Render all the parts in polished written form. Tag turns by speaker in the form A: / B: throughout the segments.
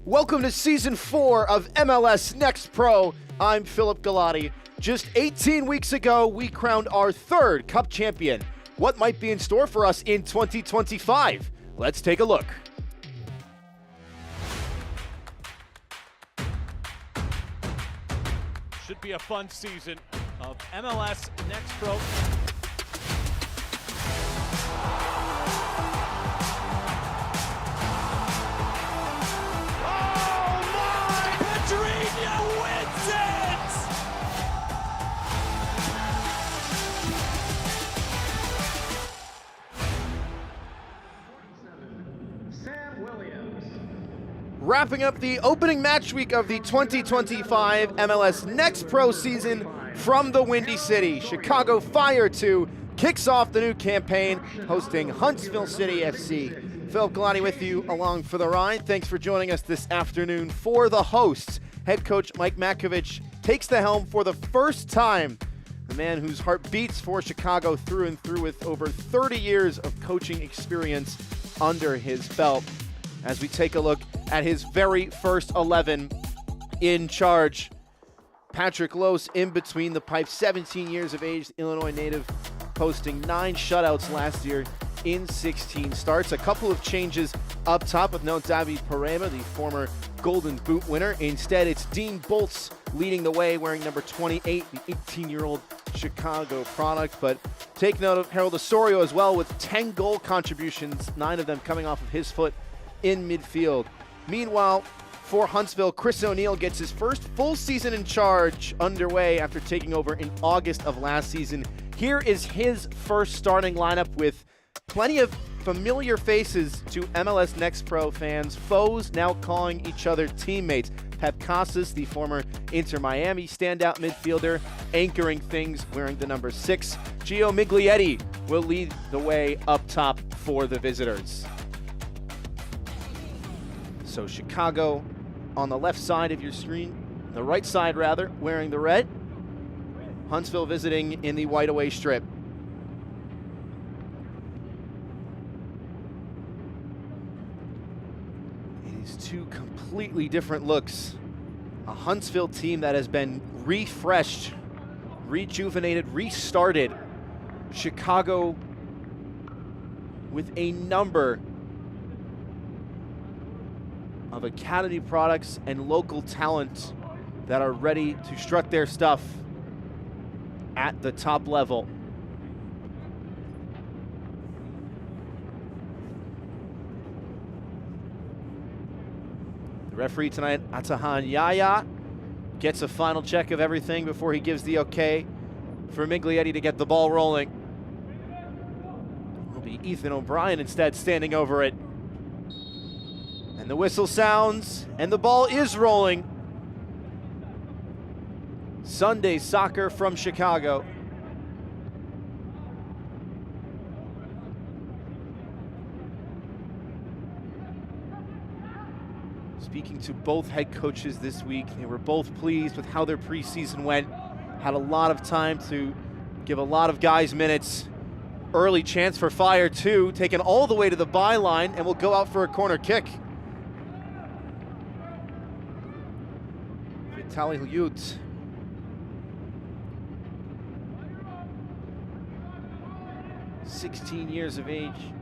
A: Welcome to Season 4 of MLS NEXT Pro. I'm Philip Galati. Just 18 weeks ago, we crowned our third Cup champion. What might be in store for us in 2025? Let's take a look.
B: Should be a fun season of MLS NEXT Pro.
A: Wrapping up the opening match week of the 2025 MLS NEXT Pro season from the Windy City. Chicago Fire 2 kicks off the new campaign, hosting Huntsville City FC. Philip Galati with you along for the ride. Thanks for joining us this afternoon. For the hosts, head coach Mike Makovich takes the helm for the first time. The man whose heart beats for Chicago through and through, with over 30 years of coaching experience under his belt. As we take a look at his very first 11 in charge. Patrick Lose in between the pipes, 17 years of age, Illinois native, posting 9 shutouts last year in 16 starts. A couple of changes up top with no David Parema, the former Golden Boot winner. Instead, it's Dean Bolts leading the way, wearing number 28, the 18-year-old Chicago product. But take note of Harold Osorio as well, with 10 goal contributions, 9 of them coming off of his foot in midfield. Meanwhile, for Huntsville, Chris O'Neill gets his first full season in charge underway after taking over in August of last season. Here is his first starting lineup, with plenty of familiar faces to MLS NEXT Pro fans, foes now calling each other teammates. Pep Casas, the former Inter Miami standout midfielder, anchoring things wearing the number 6. Gio Miglietti will lead the way up top for the visitors. So Chicago on the left side of your screen, the right side rather, wearing the red. Huntsville visiting in the white away strip. It is two completely different looks. A Huntsville team that has been refreshed, rejuvenated, restarted. Chicago with a number of academy products and local talent that are ready to strut their stuff at the top level. The referee tonight, Atahan Yaya, gets a final check of everything before he gives the okay for Miglietti to get the ball rolling. It'll be Ethan O'Brien instead standing over it. And the whistle sounds, and the ball is rolling. Sunday soccer from Chicago. Speaking to both head coaches this week, they were both pleased with how their preseason went. Had a lot of time to give a lot of guys minutes. Early chance for Fire 2, taken all the way to the byline, and will go out for a corner kick. Vitaly Huyut. "16 years of age,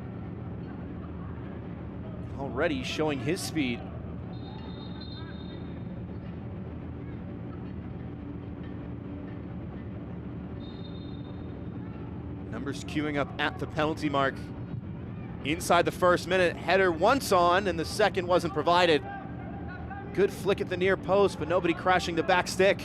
A: already showing his speed." Numbers queuing up at the penalty mark. Inside the first minute, header once on, and the second wasn't provided. Good flick at the near post, but nobody crashing the back stick.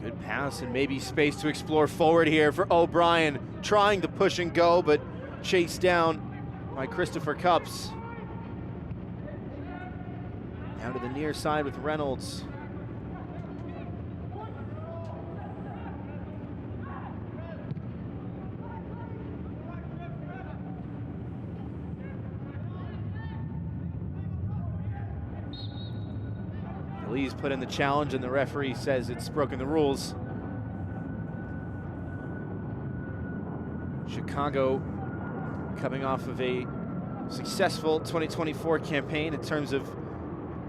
A: Good pass and maybe space to explore forward here for O'Brien, trying to push and go, but chased down by Christopher Cups. Now to the near side with Reynolds. Lee's put in the challenge and the referee says it's broken the rules. Chicago coming off of a successful 2024 campaign in terms of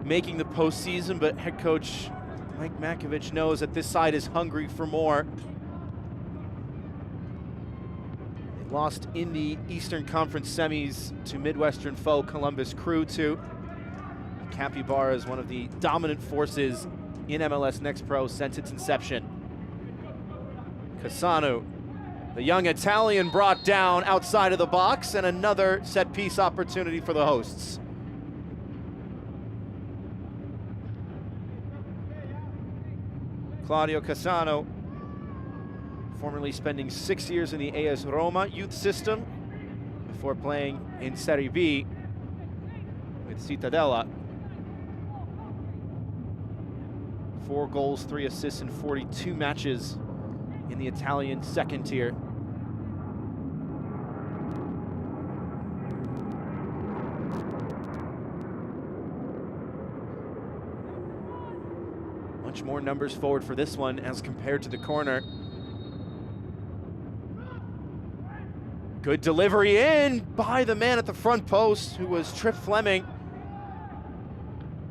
A: making the postseason, but head coach Mike Makovich knows that this side is hungry for more. They lost in the Eastern Conference semis to Midwestern foe Columbus Crew too. Capybara is one of the dominant forces in MLS Next Pro since its inception. Cassano, the young Italian, brought down outside of the box, and another set piece opportunity for the hosts. Claudio Cassano, formerly spending 6 years in the AS Roma youth system before playing in Serie B with Cittadella. 4 goals, 3 assists in 42 matches in the Italian second tier. Much more numbers forward for this one as compared to the corner. Good delivery in by the man at the front post, who was Trip Fleming.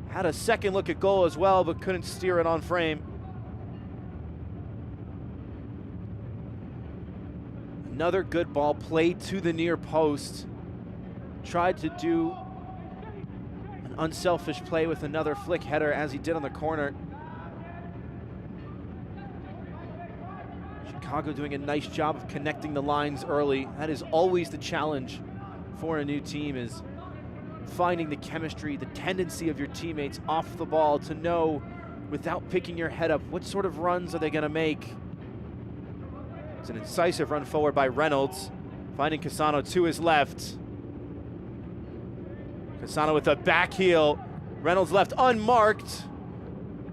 A: Had a second look at goal as well, but couldn't steer it on frame. Another good ball played to the near post. Tried to do an unselfish play with another flick header as he did on the corner. Chicago doing a nice job of connecting the lines early. That is always the challenge for a new team, is finding the chemistry, the tendency of your teammates off the ball to know, without picking your head up, what sort of runs are they going to make. It's an incisive run forward by Reynolds, finding Cassano to his left. Cassano with a back heel. Reynolds left unmarked.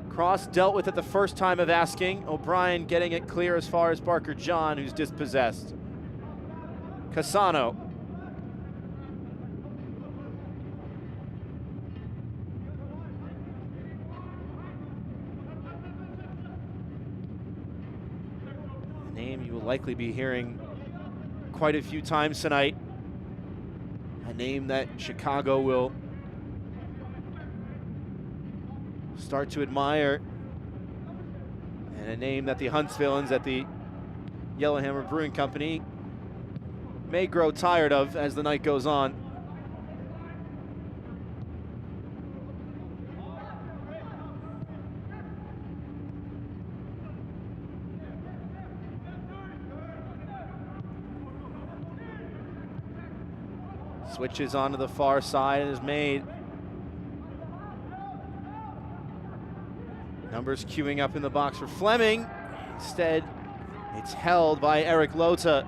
A: Cross dealt with it the first time of asking. O'Brien getting it clear as far as Barker John, who's dispossessed. Cassano. A name you will likely be hearing quite a few times tonight. A name that Chicago will start to admire, and a name that the Huntsvilleans at the Yellowhammer Brewing Company may grow tired of as the night goes on. Switches onto the far side and is made. Numbers queuing up in the box for Fleming. Instead, it's held by Eric Lota.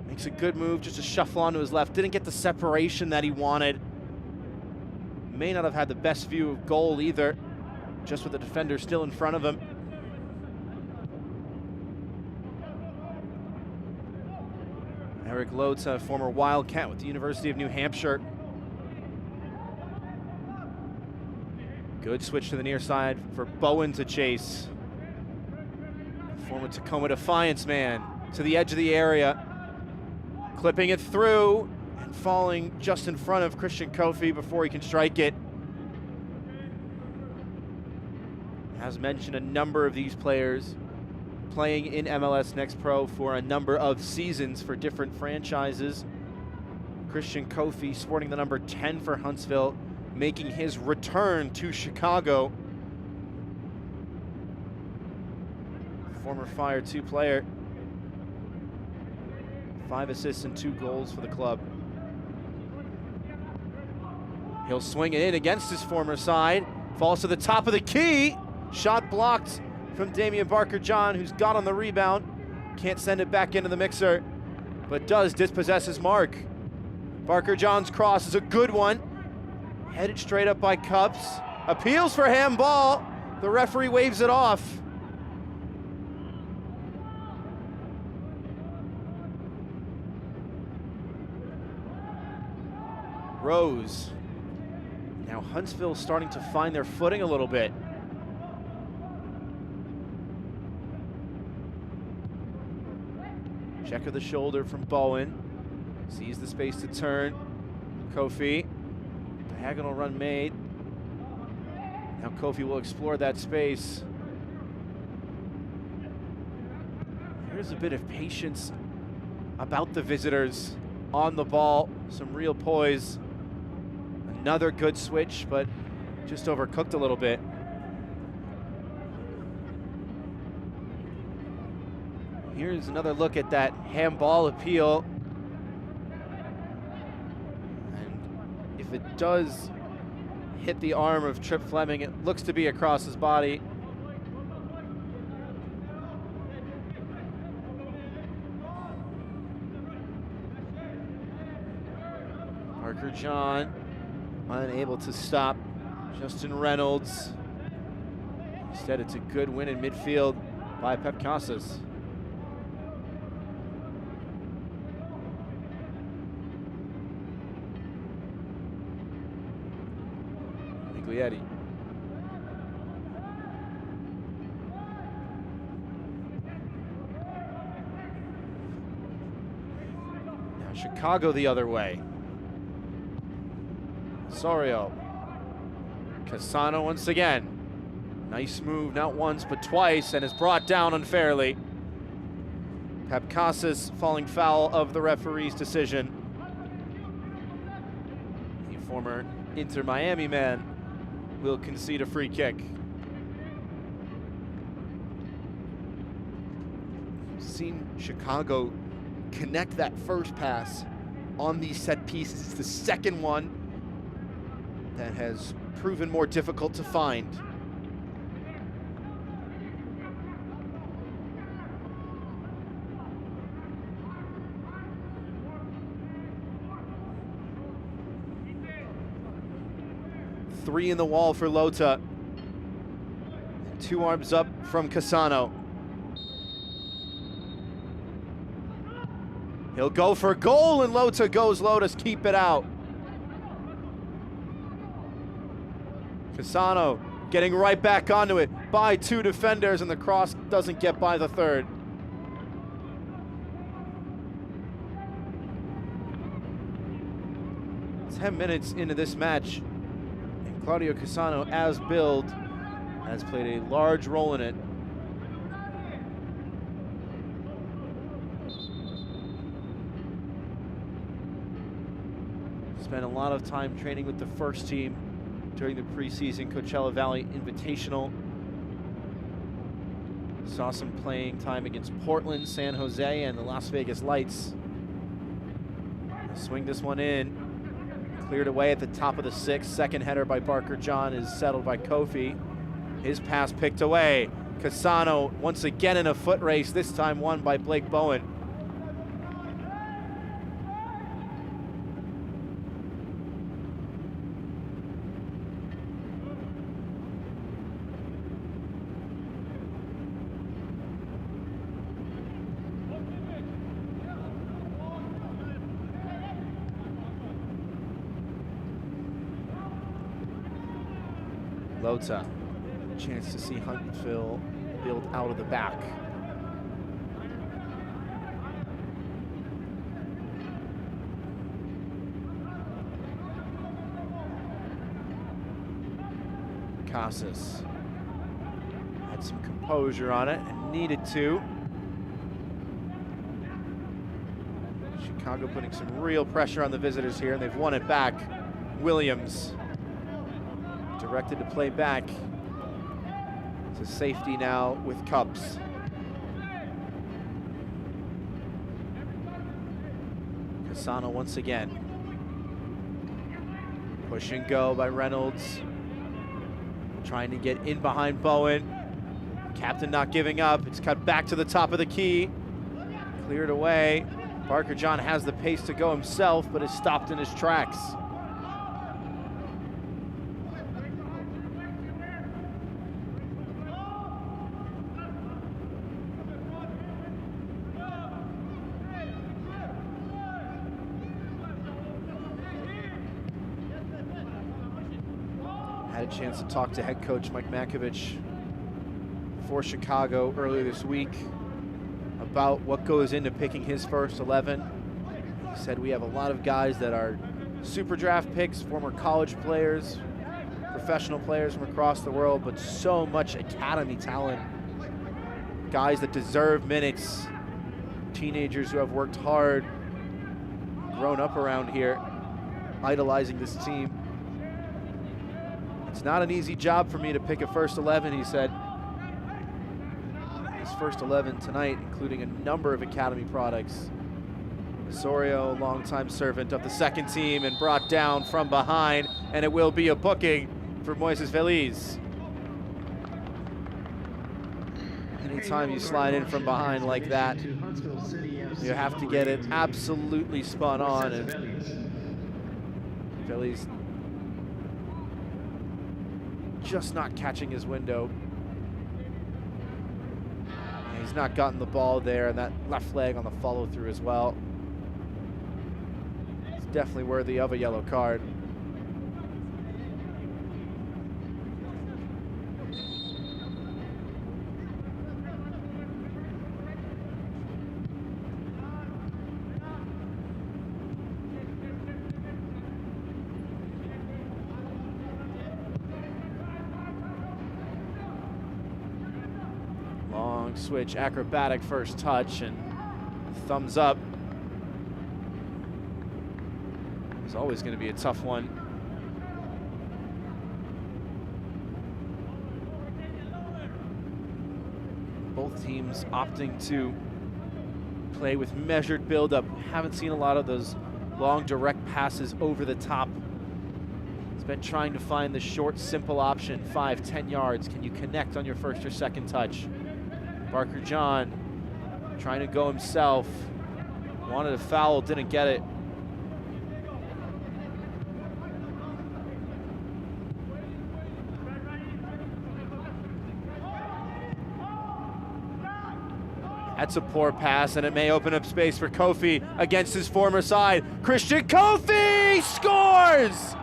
A: Makes a good move, just to shuffle onto his left. Didn't get the separation that he wanted. May not have had the best view of goal either, just with the defender still in front of him. Eric Lota, former Wildcat with the University of New Hampshire. Good switch to the near side for Bowen to chase. Former Tacoma Defiance man to the edge of the area. Clipping it through and falling just in front of Christian Kofi before he can strike it. As mentioned, a number of these players playing in MLS Next Pro for a number of seasons for different franchises. Christian Kofi sporting the number 10 for Huntsville, making his return to Chicago. Former Fire 2 player. 5 assists and 2 goals for the club. He'll swing it in against his former side. Falls to the top of the key. Shot blocked from Damian Barker John, who's got on the rebound. Can't send it back into the mixer, but does dispossess his mark. Barker John's cross is a good one. Headed straight up by Cups. Appeals for handball. The referee waves it off. Rose. Now Huntsville starting to find their footing a little bit. Check of the shoulder from Bowen. Sees the space to turn. Kofi. Diagonal run made. Now Kofi will explore that space. There's a bit of patience about the visitors on the ball. Some real poise. Another good switch, but just overcooked a little bit. Here's another look at that handball appeal. And if it does hit the arm of Trip Fleming, it looks to be across his body. Parker John unable to stop Justin Reynolds. Instead, it's a good win in midfield by Pep Casas. Miglietti. Now Chicago the other way. Osorio. Casano once again. Nice move, not once, but twice, and is brought down unfairly. Pep Casas falling foul of the referee's decision. The former Inter Miami man will concede a free kick. We've seen Chicago connect that first pass on these set pieces. It's the second one that has proven more difficult to find. Three in the wall for Lota. And 2 arms up from Casano. He'll go for goal, and Lota goes low to keep it out. Casano getting right back onto it by 2 defenders, and the cross doesn't get by the third. Ten minutes into this match, and Claudio Casano, as billed, has played a large role in it. Spent a lot of time training with the first team during the preseason Coachella Valley Invitational. Saw some playing time against Portland, San Jose, and the Las Vegas Lights. Swing this one in. Cleared away at the top of the 6th. Second header by Parker John is settled by Kofi. His pass picked away. Casano once again in a foot race, this time won by Blake Bowen. Lota, chance to see Huntsville build out of the back. Casas had some composure on it and needed to. Chicago putting some real pressure on the visitors here, and they've won it back. Williams directed to play back to safety now with Cubs. Casano once again. Push and go by Reynolds. Trying to get in behind Bowen. Captain not giving up. It's cut back to the top of the key. Cleared away. Parker John has the pace to go himself, but is stopped in his tracks. had a chance to talk to head coach Mike Makovich for Chicago earlier this week about what goes into picking his first 11. He said we have a lot of guys that are super draft picks, former college players, professional players from across the world, but so much academy talent. Guys that deserve minutes, teenagers who have worked hard, grown up around here, idolizing this team. It's not an easy job for me to pick a first 11, he said. His first 11 tonight, including a number of academy products. Osorio, longtime servant of the second team, and brought down from behind, and it will be a booking for Moises Feliz. Anytime you slide in from behind like that, you have to get it absolutely spun on, and Feliz just not catching his window. And he's not gotten the ball there, and that left leg on the follow through as well. It's definitely worthy of a yellow card. Long switch, acrobatic first touch, and thumbs up. It's always going to be a tough one. Both teams opting to play with measured buildup. Haven't seen a lot of those long direct passes over the top. It's been trying to find the short, simple option, 5-10 yards. Can you connect on your first or second touch? Parker John trying to go himself. Wanted a foul, didn't get it. That's a poor pass, and it may open up space for Kofi against his former side. Christian Kofi scores!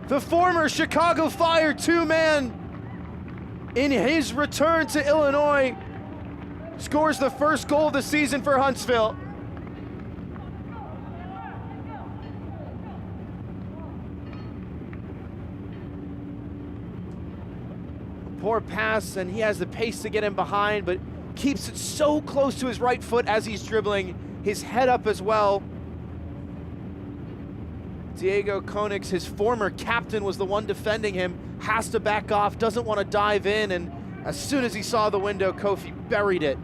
A: The former Chicago Fire two-man, in his return to Illinois, scores the first goal of the season for Huntsville. Poor pass, and he has the pace to get him behind, but keeps it so close to his right foot as he's dribbling, his head up as well. Diego Konix, his former captain, was the one defending him, has to back off, doesn't want to dive in, and as soon as he saw the window, Kofi buried it.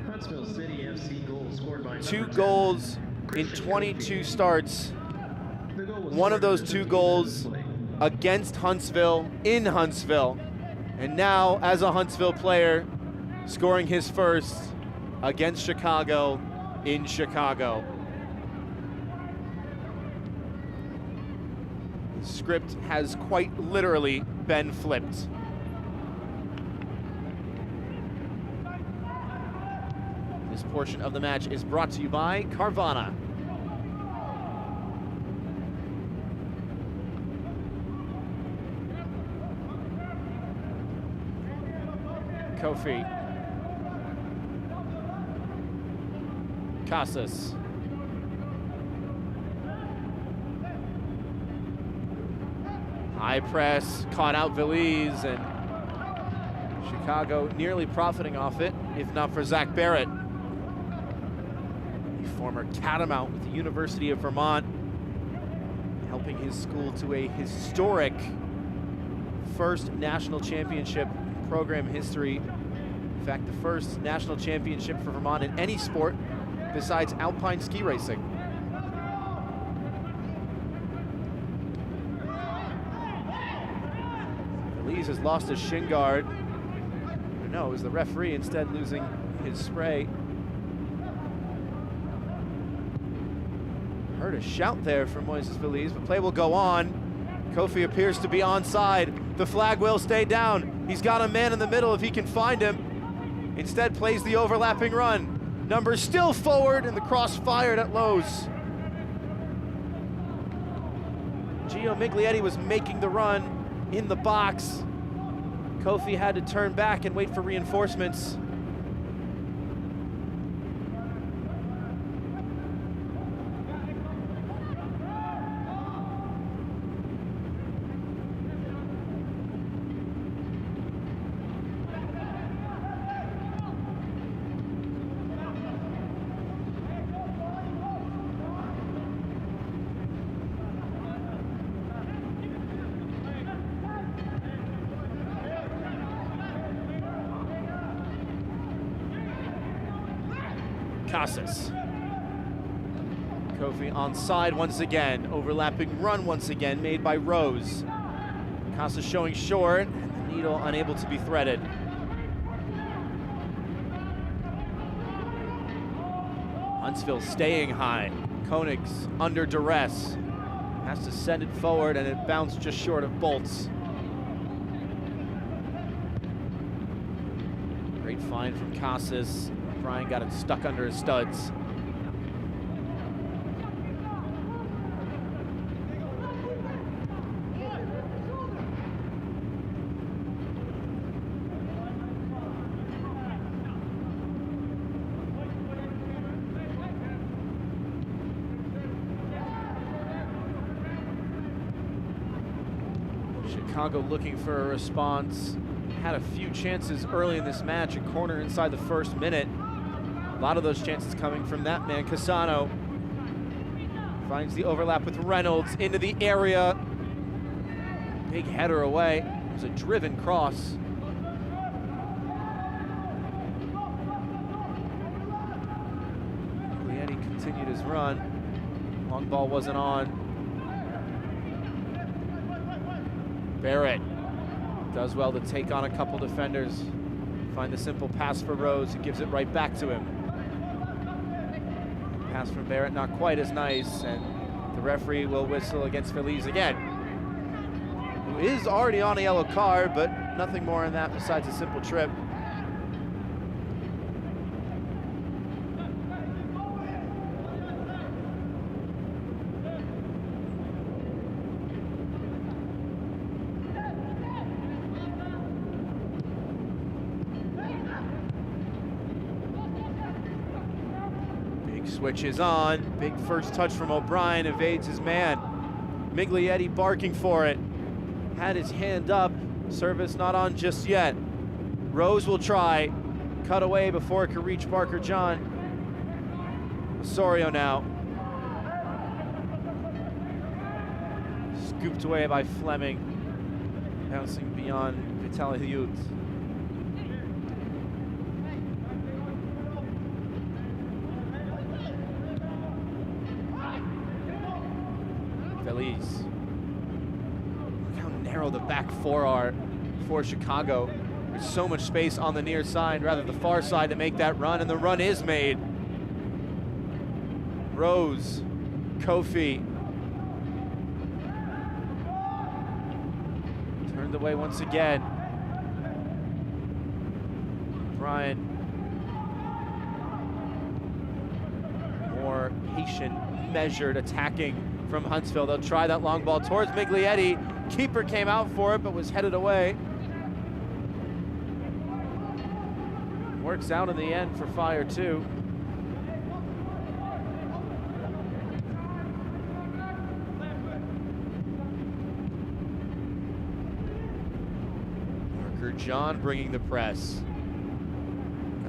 C: Huntsville City FC goal scored by
A: 2 goals in 22 starts. One of those 2 goals against Huntsville, in Huntsville. And now, as a Huntsville player, scoring his first against Chicago, in Chicago. The script has quite literally been flipped. This portion of the match is brought to you by Carvana. Kofi. Casas. High press, caught out Feliz, and Chicago nearly profiting off it, if not for Zach Barrett. The former catamount with the University of Vermont, helping his school to a historic first national championship program history. In fact, the first national championship for Vermont in any sport besides alpine ski racing. Feliz has lost his shin guard. No, it was the referee instead losing his spray. Heard a shout there from Moises Feliz, but play will go on. Kofi appears to be onside. The flag will stay down. He's got a man in the middle if he can find him. Instead plays the overlapping run. Numbers still forward and the cross fired at Lowe's. Gio Miglietti was making the run in the box. Kofi had to turn back and wait for reinforcements. Casas. Kofi onside once again. Overlapping run once again made by Rose. Casas showing short, and the needle unable to be threaded. Huntsville staying high. Koenigs under duress. Has to send it forward, and it bounced just short of Bolts. Great find from Casas. Brian got it stuck under his studs. Chicago looking for a response. Had a few chances early in this match, a corner inside the first minute. A lot of those chances coming from that man, Casano. Finds the overlap with Reynolds into the area. Big header away. It was a driven cross. Miglietti continued his run. Long ball wasn't on. Barrett does well to take on a couple defenders. Find the simple pass for Rose, who gives it right back to him. Pass from Barrett, not quite as nice, and the referee will whistle against Feliz again, who is already on a yellow card, but nothing more than that besides a simple trip. Switch is on. Big first touch from O'Brien, evades his man. Miglietti barking for it. Had his hand up. Service not on just yet. Rose will try. Cut away before it could reach Barker John. Osorio now. Scooped away by Fleming. Bouncing beyond Vitaly. Feliz. Look how narrow the back four are for Chicago. There's so much space on the near side, rather the far side, to make that run, and the run is made. Rose, Kofi. Turned away once again. Brian. More patient, measured attacking from Huntsville. They'll try that long ball towards Miglietti. Keeper came out for it, but was headed away. Works out in the end for Fire too. Barker John bringing the press.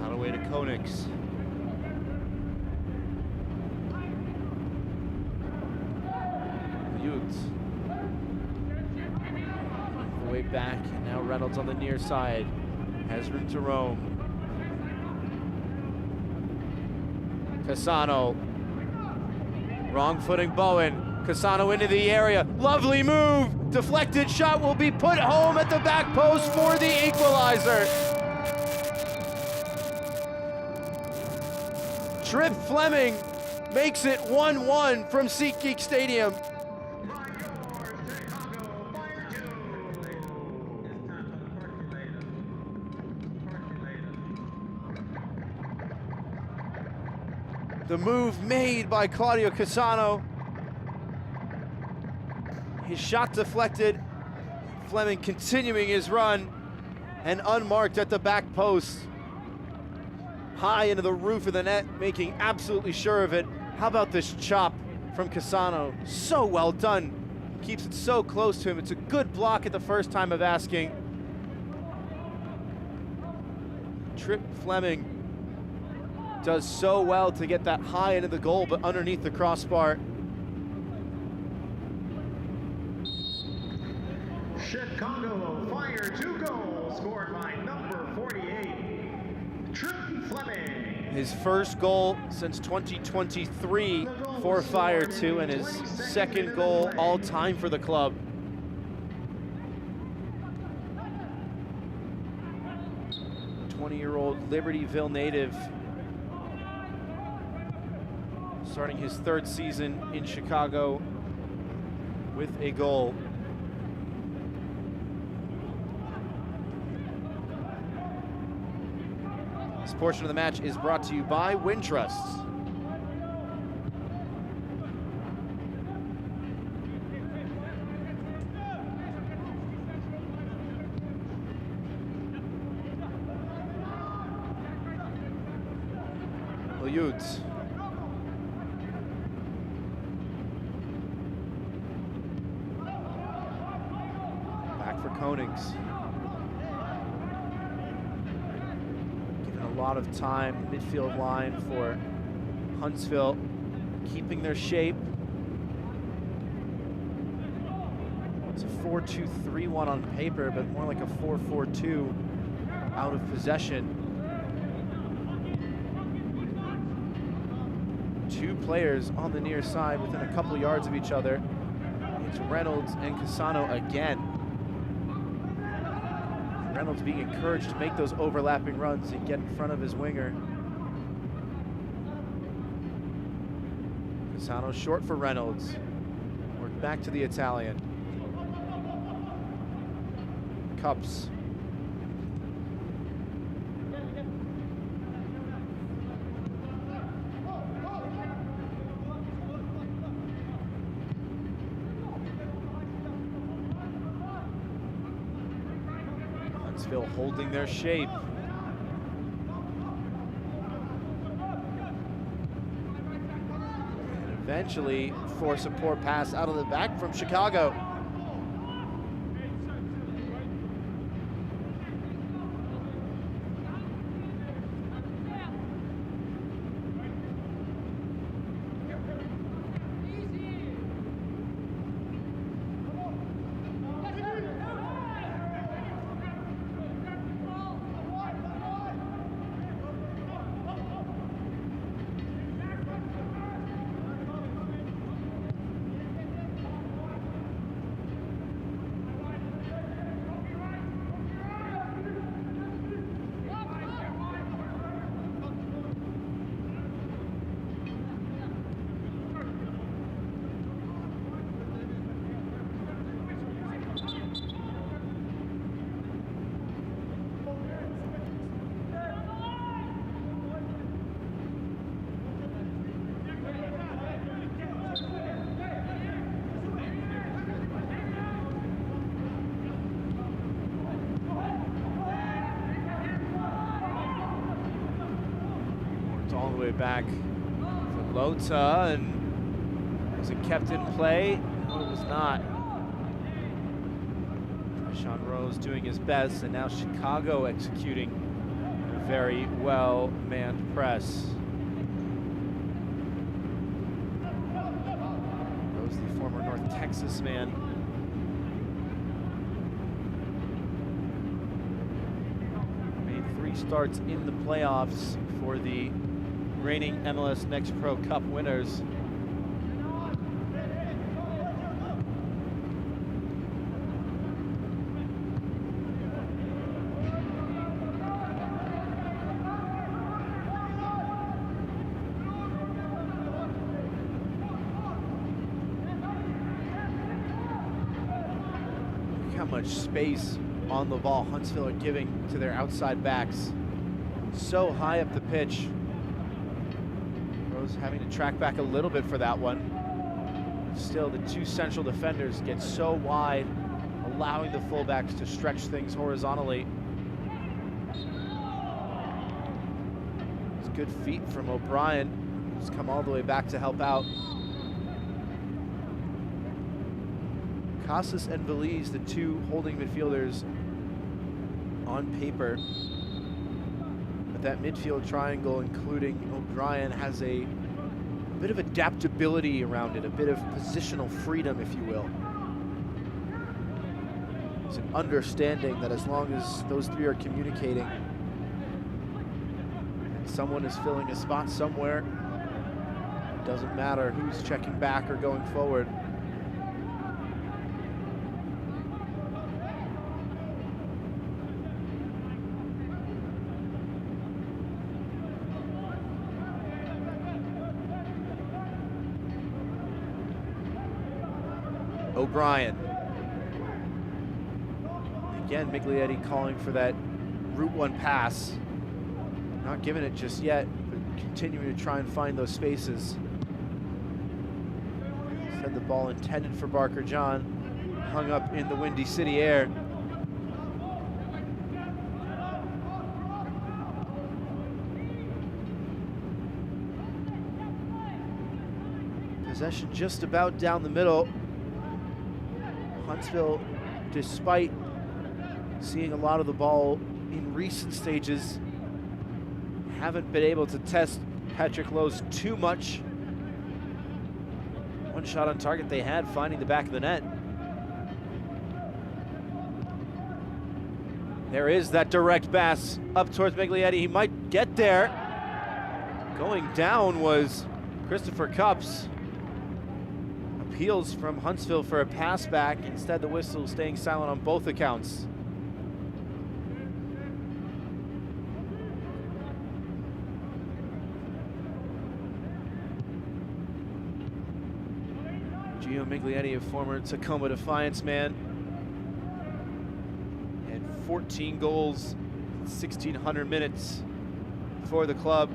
A: Got away to Koenigs. The way back, and now Reynolds on the near side. Has room to roam. Casano. Wrong footing Bowen. Casano into the area. Lovely move. Deflected shot will be put home at the back post for the equalizer. Trip Fleming makes it 1-1 from SeatGeek Stadium. The move made by Claudio Cassano. His shot deflected. Fleming continuing his run and unmarked at the back post. High into the roof of the net, making absolutely sure of it. How about this chop from Cassano? So well done. Keeps it so close to him. It's a good block at the first time of asking. Trip Fleming does so well to get that high into the goal, but underneath the crossbar.
C: Chicago Fire 2 goals scored by number 48, Trip Fleming.
A: His first goal since 2023 for Fire 2 and his second goal all time for the club. The 20-year-old Libertyville native, starting his third season in Chicago with a goal. This portion of the match is brought to you by Wintrust. Layut. Back for Konings. Given a lot of time, midfield line for Huntsville, keeping their shape. It's a 4-2-3-1 on paper, but more like a 4-4-2 out of possession. Two players on the near side within a couple yards of each other. It's Reynolds and Cassano again. Reynolds being encouraged to make those overlapping runs and get in front of his winger. Cassano short for Reynolds. Work back to the Italian. Cups. Huntsville holding their shape. And eventually force a poor pass out of the back from Chicago. All the way back from Lota, and was it kept in play? No, it was not. Sean Rose doing his best, and now Chicago executing a very well-manned press. Rose, the former North Texas man. Made 3 starts in the playoffs for the reigning MLS Next Pro Cup winners. Look how much space on the ball Huntsville are giving to their outside backs. So high up the pitch. Chicago's having to track back a little bit for that one. Still, the two central defenders get so wide, allowing the fullbacks to stretch things horizontally. It's good feet from O'Brien, who's come all the way back to help out. Casas and Veliz, the two holding midfielders on paper. But that midfield triangle, including O'Brien, has a bit of adaptability around it, a bit of positional freedom, if you will. It's an understanding that as long as those three are communicating and someone is filling a spot somewhere, it doesn't matter who's checking back or going forward. O'Brien. Again, Miglietti calling for that Route 1 pass. Not giving it just yet, but continuing to try and find those spaces. Instead, the ball intended for Barker John, hung up in the Windy City air. Possession just about down the middle. Huntsville, despite seeing a lot of the ball in recent stages, haven't been able to test Patrick Lowe's too much. One shot on target they had, finding the back of the net. There is that direct pass up towards Miglietti. He might get there. Going down was Christopher Cups. Appeals from Huntsville for a pass back. Instead, the whistle staying silent on both accounts. Gio Miglietti, a former Tacoma Defiance man, had 14 goals, 1,600 minutes for the club.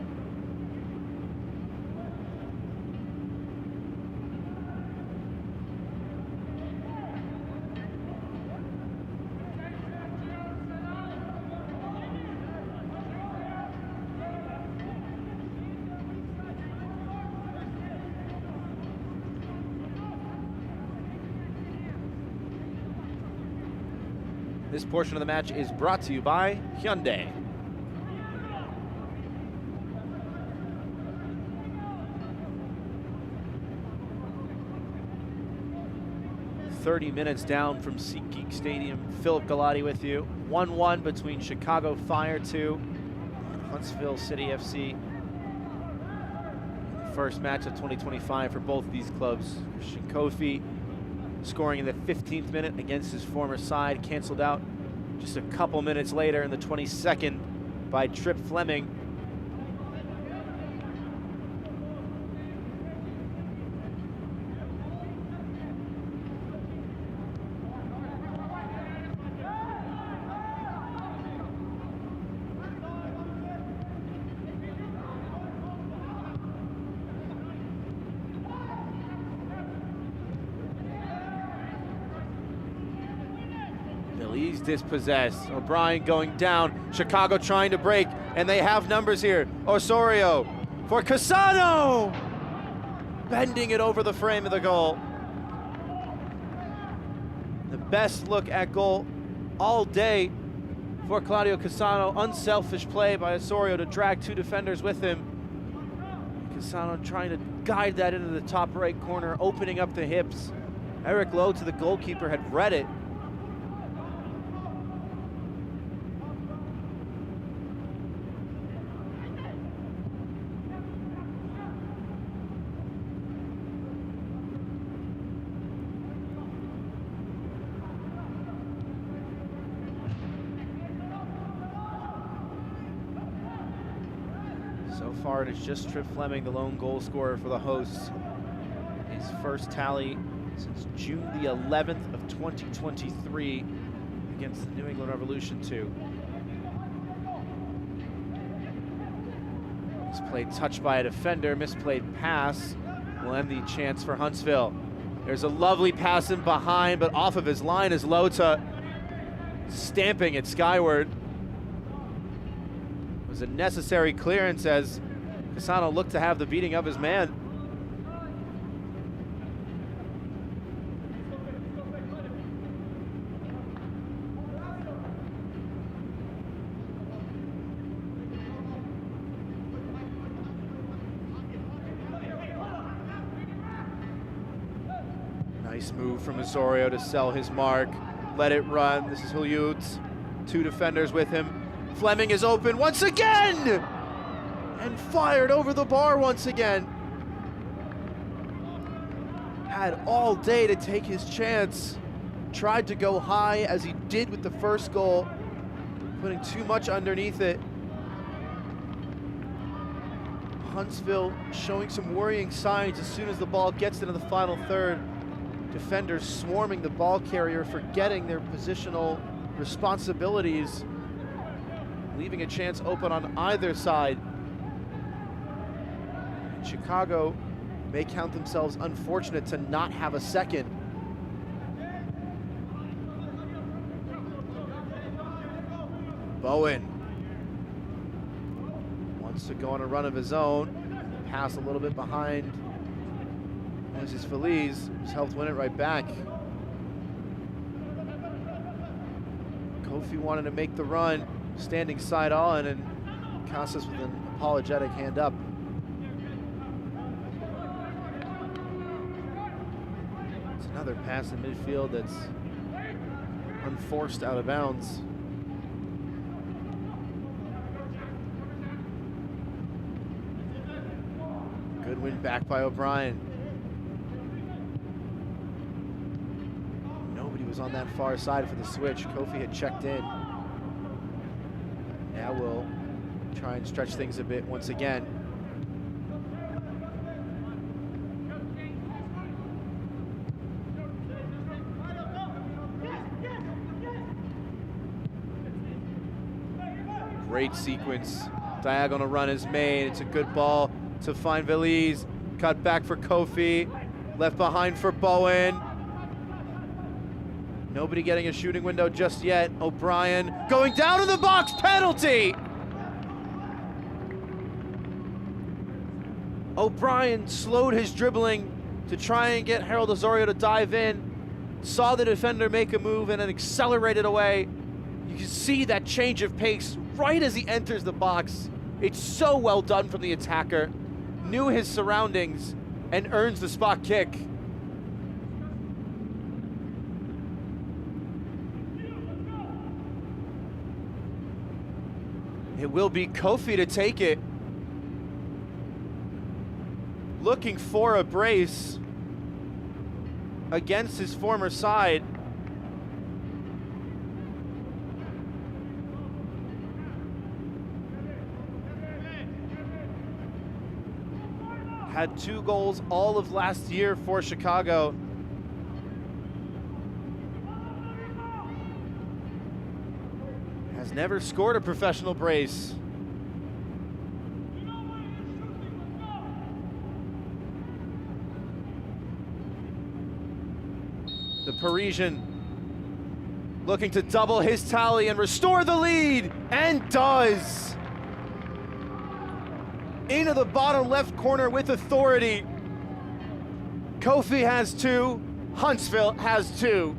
A: This portion of the match is brought to you by Hyundai. "30 minutes down from SeatGeek Stadium. Philip Galati with you. 1-1 between Chicago Fire 2 and Huntsville City FC. First match of 2025 for both these clubs. Christian Kofi scoring in the 15th minute against his former side, canceled out just a couple minutes later in the 22nd by Trip Fleming. He's dispossessed. O'Brien going down. Chicago trying to break, and they have numbers here. Osorio for Casano, bending it over the frame of the goal. The best look at goal all day for Claudio Casano. Unselfish play by Osorio to drag two defenders with him. Casano trying to guide that into the top right corner, opening up the hips. Eric Lowe, to the goalkeeper, had read it. So far, it is just Trip Fleming, the lone goal scorer for the hosts. His first tally since June the 11th of 2023 against the New England Revolution 2. Misplayed touch by a defender, misplayed pass will end the chance for Huntsville. There's a lovely pass in behind, but off of his line is Lota, stamping it skyward. It was a necessary clearance as Casano looked to have the beating of his man. Nice move from Osorio to sell his mark. Let it run. This is Hulyut. Two defenders with him. Fleming is open once again! And fired over the bar once again. Had all day to take his chance. Tried to go high as he did with the first goal, putting too much underneath it. Huntsville showing some worrying signs as soon as the ball gets into the final third. Defenders swarming the ball carrier, forgetting their positional responsibilities, leaving a chance open on either side. And Chicago may count themselves unfortunate to not have a second. Bowen wants to go on a run of his own. Pass a little bit behind. This is Feliz, who's helped win it right back. Kofi wanted to make the run, standing side on, and Casas with an apologetic hand up. It's another pass in midfield that's unforced out of bounds. Good win back by O'Brien. Was on that far side for the switch. Kofi had checked in. Now we'll try and stretch things a bit once again. Great sequence. Diagonal run is made. It's a good ball to find Veliz. Cut back for Kofi. Left behind for Bowen. Nobody getting a shooting window just yet. O'Brien going down in the box, penalty! O'Brien slowed his dribbling to try and get Harold Osorio to dive in. Saw the defender make a move and then accelerated away. You can see that change of pace right as he enters the box. It's so well done from the attacker. Knew his surroundings and earns the spot kick. It will be Kofi to take it. Looking for a brace against his former side. Had 2 goals all of last year for Chicago. Has never scored a professional brace. The Parisian looking to double his tally and restore the lead, and does. Into the bottom left corner with authority. Kofi has 2, Huntsville has 2.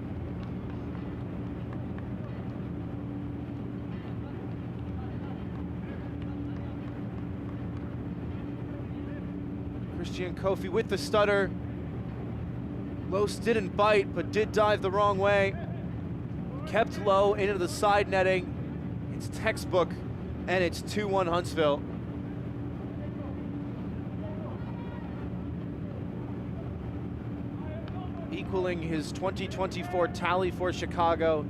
A: Christian Kofi with the stutter. Los didn't bite, but did dive the wrong way. Kept low into the side netting. It's textbook, and it's 2-1 Huntsville. Equaling his 2024 tally for Chicago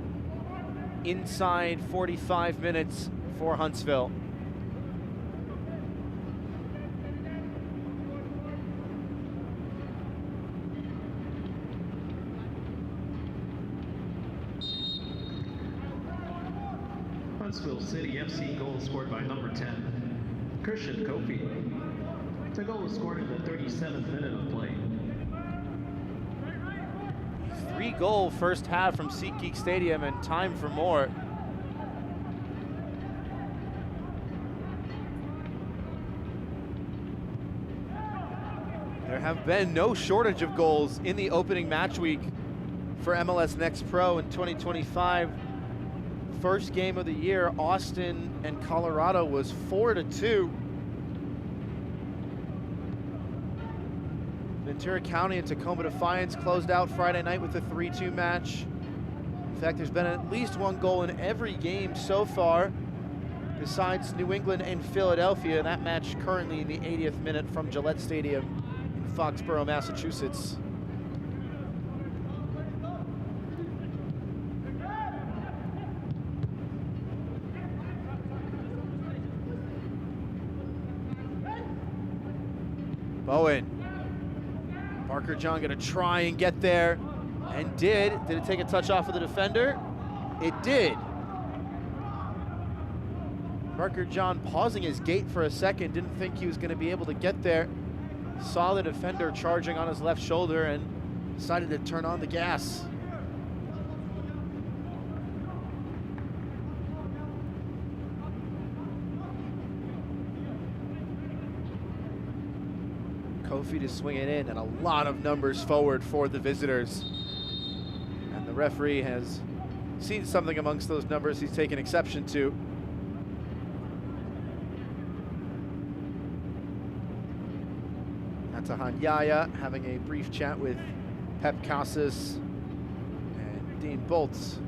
A: inside 45 minutes for Huntsville.
C: Huntsville City FC goal scored by number 10. Christian Kofi. The goal was scored in the 37th minute of play.
A: 3-goal first half from SeatGeek Stadium and time for more. There have been no shortage of goals in the opening match week for MLS Next Pro in 2025. First game of the year, Austin and Colorado was 4-2. Ventura County and Tacoma Defiance closed out Friday night with a 3-2 match. In fact, there's been at least one goal in every game so far, besides New England and Philadelphia. That match currently in the 80th minute from Gillette Stadium in Foxborough, Massachusetts. Bowen. Parker John gonna try and get there, and did. Did it take a touch off of the defender? It did. Parker John pausing his gait for a second, didn't think he was gonna be able to get there. Saw the defender charging on his left shoulder and decided to turn on the gas. Kofi to swing it in, and a lot of numbers forward for the visitors. And the referee has seen something amongst those numbers he's taken exception to. Atahan Yaya having a brief chat with Pep Casas and Dean Bolts.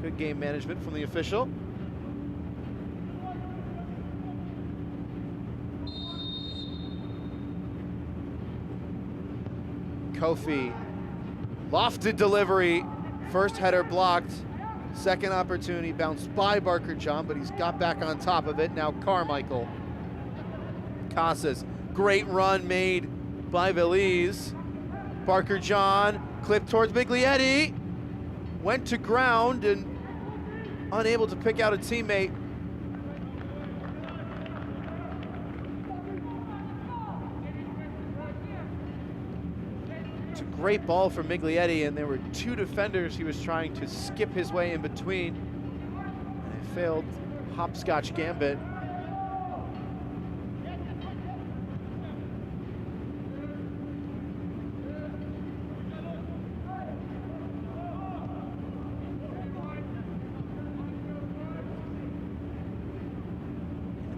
A: Good game management from the official. Kofi, lofted delivery, first header blocked, second opportunity bounced by Parker John, but he's got back on top of it. Now Carmichael. Casas, great run made by Veliz. Parker John, clipped towards Miglietti, went to ground and unable to pick out a teammate. Great ball from Miglietti, and there were two defenders he was trying to skip his way in between, and a failed hopscotch gambit.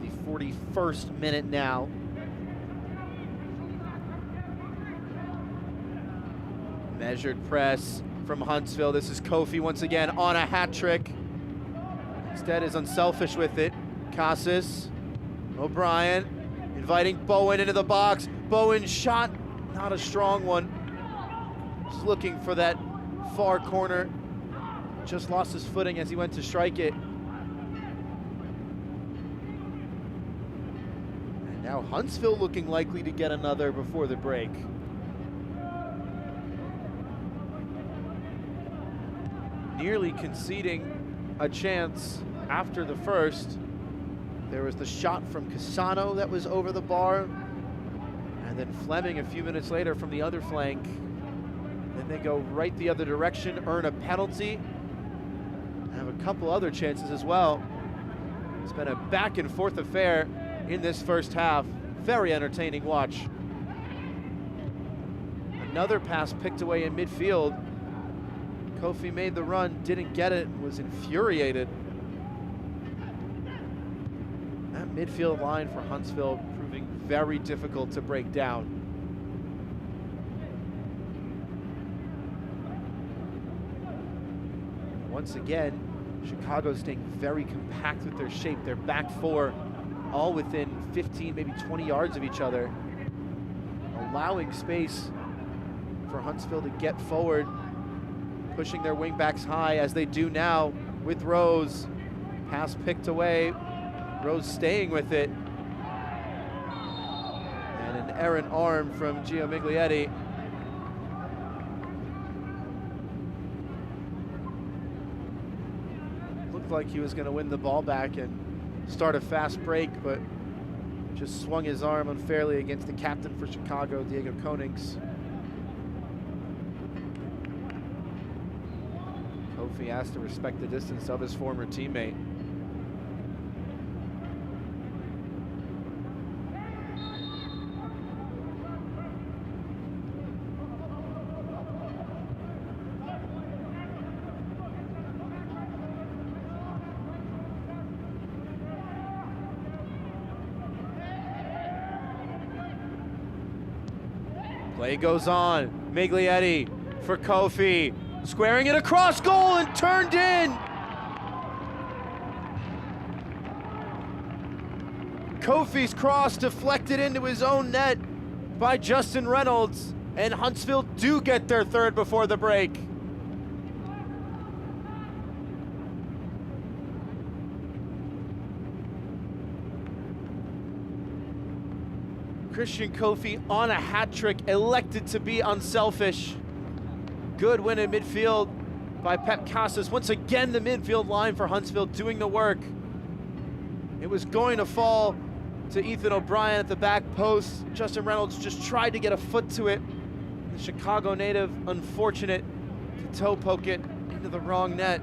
A: The 41st minute now. Measured press from Huntsville. This is Kofi once again on a hat trick. Instead is unselfish with it. Casas, O'Brien, inviting Bowen into the box. Bowen's shot, not a strong one. Just looking for that far corner. Just lost his footing as he went to strike it. And now Huntsville looking likely to get another before the break. Nearly conceding a chance after the first. There was the shot from Casano that was over the bar, and then Fleming a few minutes later from the other flank. Then they go right the other direction, earn a penalty, and have a couple other chances as well. It's been a back and forth affair in this first half. Very entertaining watch. Another pass picked away in midfield. Kofi made the run, didn't get it, was infuriated. That midfield line for Huntsville proving very difficult to break down. Once again, Chicago staying very compact with their shape. Their back four all within 15, maybe 20 yards of each other, allowing space for Huntsville to get forward, pushing their wingbacks high as they do now with Rose. Pass picked away, Rose staying with it. And an errant arm from Gio Miglietti. Looked like he was going to win the ball back, and start a fast break, but just swung his arm unfairly against the captain for Chicago, Diego Konings. Kofi has to respect the distance of his former teammate. Play goes on. Miglietti for Kofi, squaring it across goal and turned in. Kofi's cross deflected into his own net by Justin Reynolds, and Huntsville do get their third before the break. Christian Kofi on a hat trick, elected to be unselfish. Good win in midfield by Pep Casas. Once again, the midfield line for Huntsville doing the work. It was going to fall to Ethan O'Brien at the back post. Justin Reynolds just tried to get a foot to it. The Chicago native, unfortunate to toe poke it into the wrong net.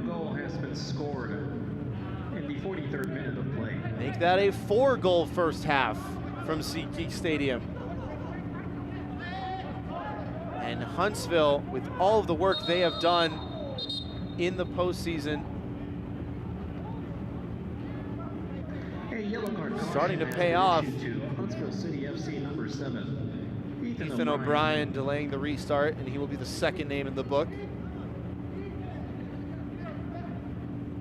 C: Goal has been scored in the 43rd minute of play.
A: Make that a 4-goal first half from SeatGeek Stadium. And Huntsville, with all of the work they have done in the postseason, starting to pay off.
C: Huntsville City FC number 7.
A: Ethan O'Brien delaying the restart, and he will be the second name in the book.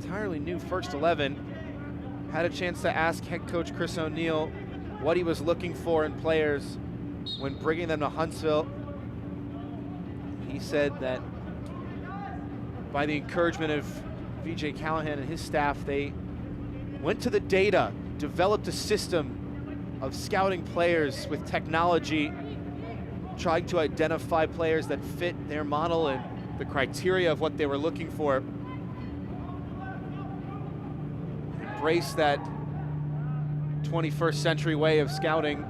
A: Entirely new first 11. Had a chance to ask head coach Chris O'Neill what he was looking for in players when bringing them to Huntsville. He said that by the encouragement of VJ Callahan and his staff, they went to the data, developed a system of scouting players with technology, trying to identify players that fit their model and the criteria of what they were looking for. Embrace that 21st century way of scouting,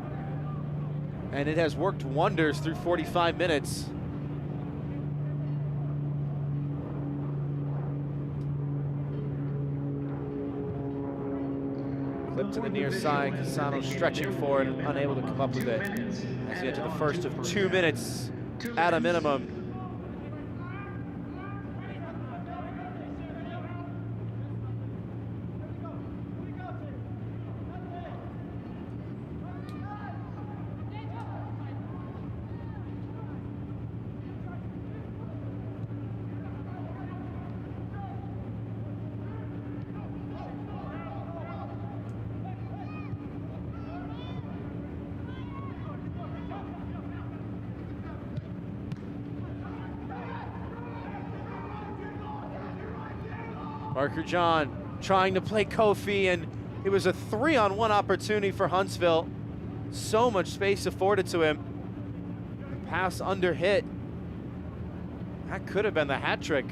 A: and it has worked wonders through 45 minutes. Clip to the near side, Casano stretching forward and unable to come up with it as he entered the first of 2 minutes at a minimum. Parker John trying to play Kofi, and it was a 3-on-1 opportunity for Huntsville. So much space afforded to him. The pass under hit. That could have been the hat trick.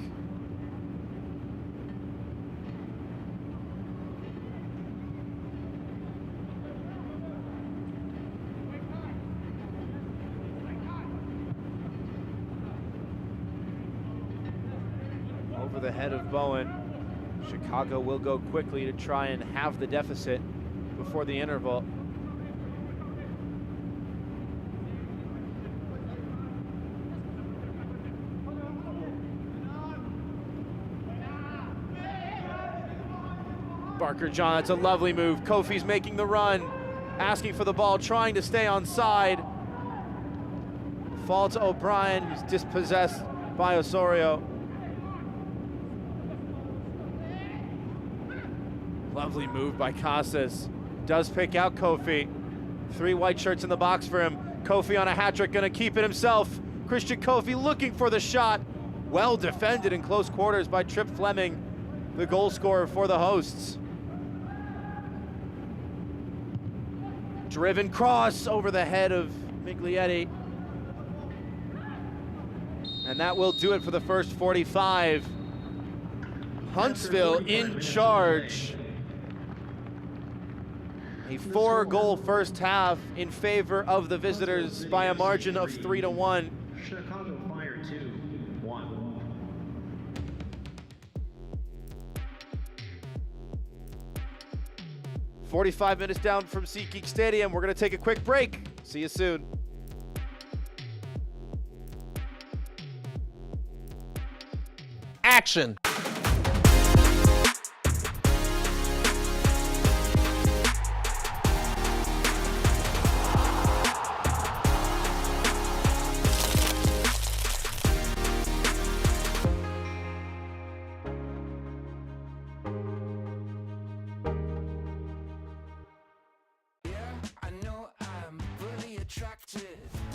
A: Over the head of Bowen. Chicago will go quickly to try and have the deficit before the interval. Parker John, it's a lovely move. Kofi's making the run, asking for the ball, trying to stay on side. Fall to O'Brien, who's dispossessed by Osorio. Lovely move by Casas. Does pick out Kofi. 3 white shirts in the box for him. Kofi on a hat trick, gonna keep it himself. Christian Kofi looking for the shot. Well defended in close quarters by Trip Fleming, the goal scorer for the hosts. Driven cross over the head of Miglietti. And that will do it for the first 45. Huntsville in charge. A 4-goal first half in favor of the visitors by a margin of 3-1.
C: Chicago Fire 2-1.
A: 45 minutes down from SeatGeek Stadium. We're going to take a quick break. See you soon.
D: Action.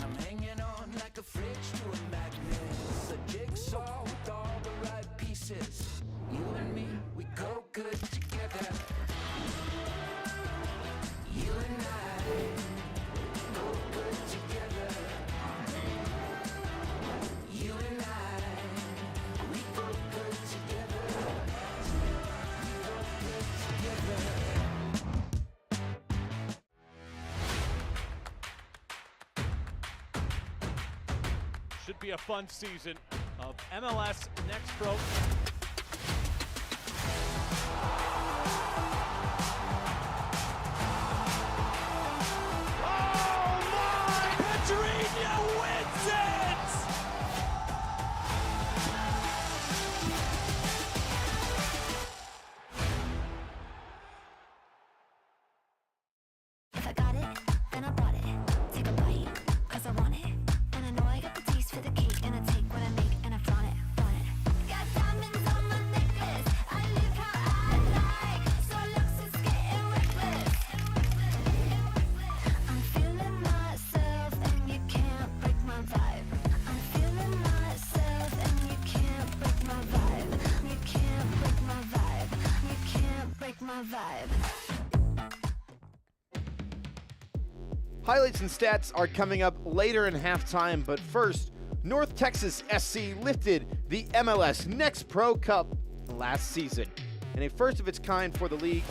E: I'm hanging on like a fridge to a magnet. It's a jigsaw with all the right pieces. You and me, we go good together. You and I go good together. You and I, we go good together. We go good together.
B: Should be a fun season of MLS Next Pro. Oh my! Pedrinho wins it!
F: If I got it, then I bought it. Take a bite, cause I want it. And I know I got the taste for the cake. And I take what I make and I flaunt it, flaunt it. Got diamonds on my necklace. I live how I like. So looks is getting reckless. I'm feeling myself and you can't break my vibe. I'm feeling myself and you can't break my vibe. You can't break my vibe. You can't break my vibe.
A: Highlights and stats are coming up later in halftime, but first, North Texas SC lifted the MLS Next Pro Cup last season, and a first of its kind for the league.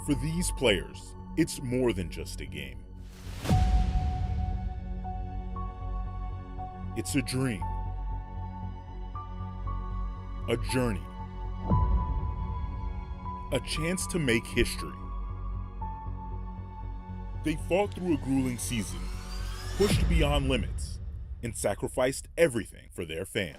G: For these players, it's more than just a game. It's a dream, a journey, a chance to make history. They fought through a grueling season, pushed beyond limits, and sacrificed everything for their fans.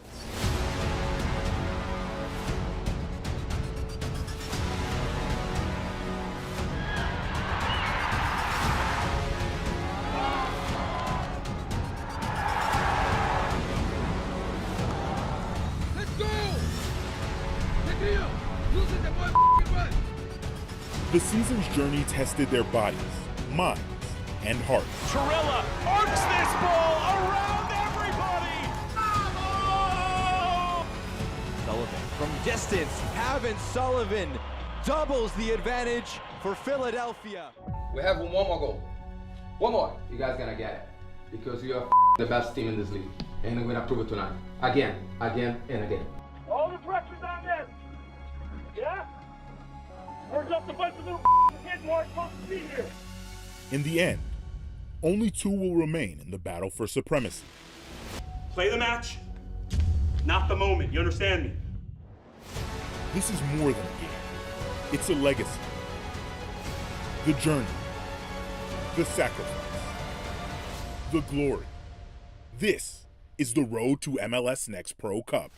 G: The season's journey tested their bodies, minds, and hearts.
B: Torella arcs this ball around everybody!
H: Sullivan from distance. Havin Sullivan doubles the advantage for Philadelphia.
I: We have one more goal. One more. You guys gonna get it. Because you are the best team in this league. And we're gonna prove it tonight. Again, again, and again.
J: All the pressure's on them. Yeah? We're just a bunch of little kids who aren't supposed to be here.
G: In the end, only two will remain in the battle for supremacy.
J: Play the match, not the moment. You understand me?
G: This is more than a game. It's a legacy. The journey. The sacrifice. The glory. This is the road to MLS Next Pro Cup.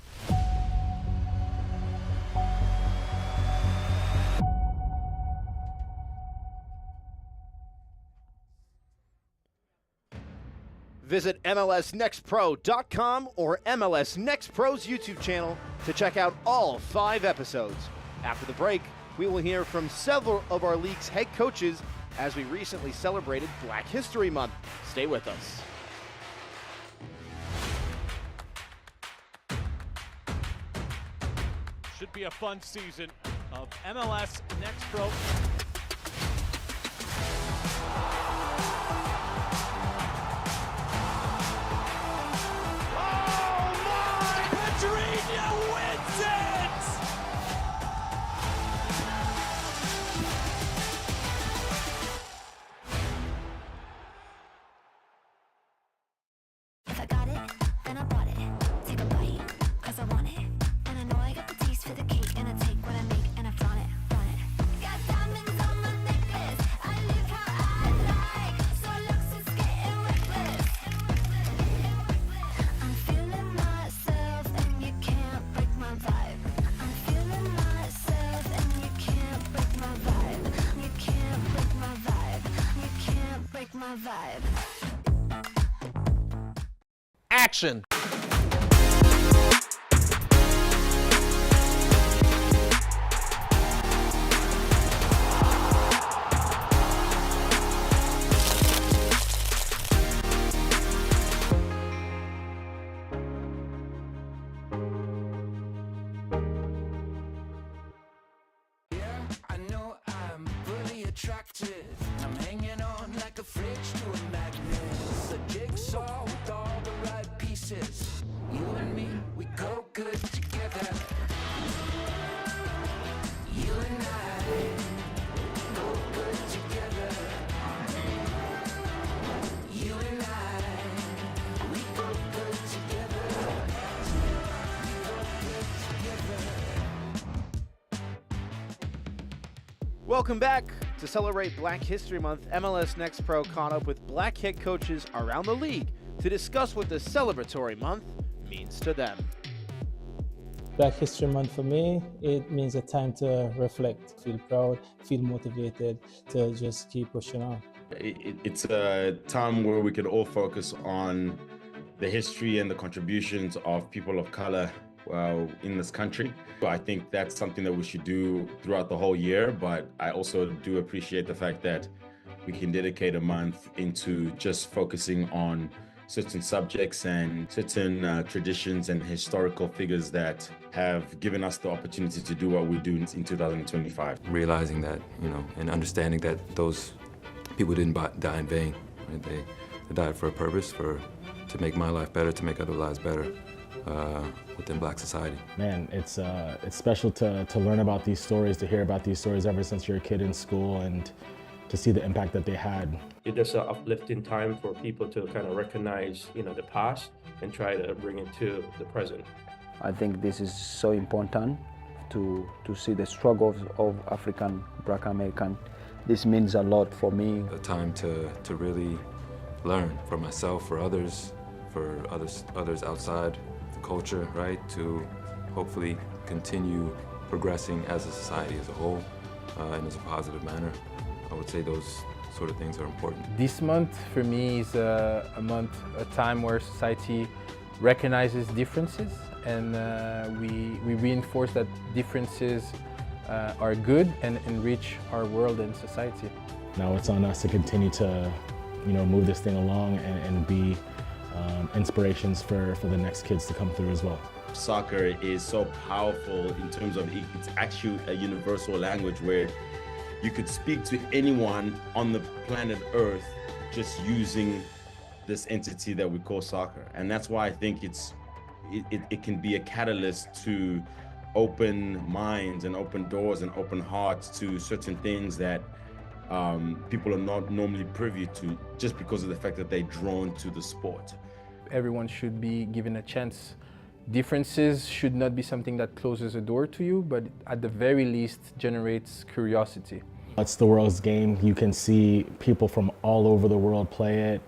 A: Visit MLSNextPro.com or MLS Next Pro's YouTube channel to check out all 5 episodes. After the break, we will hear from several of our league's head coaches as we recently celebrated Black History Month. Stay with us.
B: Should be a fun season of MLS Next Pro.
F: If I got it, then I bought it. Take a bite, cause I want it. And I know I got the taste for the cake. And I take what I make and I flaunt it, flaunt it. Got diamonds on my necklace. I live how I like. So looks is getting reckless. I'm feeling myself and you can't break my vibe. I'm feeling myself and you can't break my vibe. You can't break my vibe. You can't break my vibe.
D: Action!
E: I know I'm fully attracted. I'm hanging on like a fridge to a magnet. A jigsaw with all the right pieces. You and me, we go good together. You and I go good together. You and I, we go good together. We go good together.
A: Welcome back. To celebrate Black History Month, MLS Next Pro caught up with black head coaches around the league to discuss what the celebratory month means to them.
K: Black History Month for me, it means a time to reflect, feel proud, feel motivated to just keep pushing on.
L: It's a time where we can all focus on the history and the contributions of people of color in this country. I think that's something that we should do throughout the whole year, but I also do appreciate the fact that we can dedicate a month into just focusing on certain subjects and certain traditions and historical figures that have given us the opportunity to do what we do in 2025.
M: Realizing that, and understanding that those people didn't die in vain. Right? They died for a purpose, to make my life better, to make other lives better. Within Black society.
N: Man, it's special to learn about these stories, to hear about these stories ever since you're a kid in school, and to see the impact that they had.
O: It is an uplifting time for people to kind of recognize, the past and try to bring it to the present.
P: I think this is so important to see the struggles of African, Black American. This means a lot for me.
M: A time to really learn for myself, for others outside the culture, right? To hopefully continue progressing as a society as a whole and as a positive manner. I would say those sort of things are important.
Q: This month for me is a time where society recognizes differences, and we reinforce that differences are good and enrich our world and society.
N: Now it's on us to continue to move this thing along and be inspirations for the next kids to come through as well.
L: Soccer is so powerful in terms of it's actually a universal language where you could speak to anyone on the planet Earth just using this entity that we call soccer. And that's why I think it can be a catalyst to open minds and open doors and open hearts to certain things that people are not normally privy to, just because of the fact that they're drawn to the sport.
Q: Everyone should be given a chance. Differences should not be something that closes a door to you, but at the very least generates curiosity.
N: It's the world's game. You can see people from all over the world play it.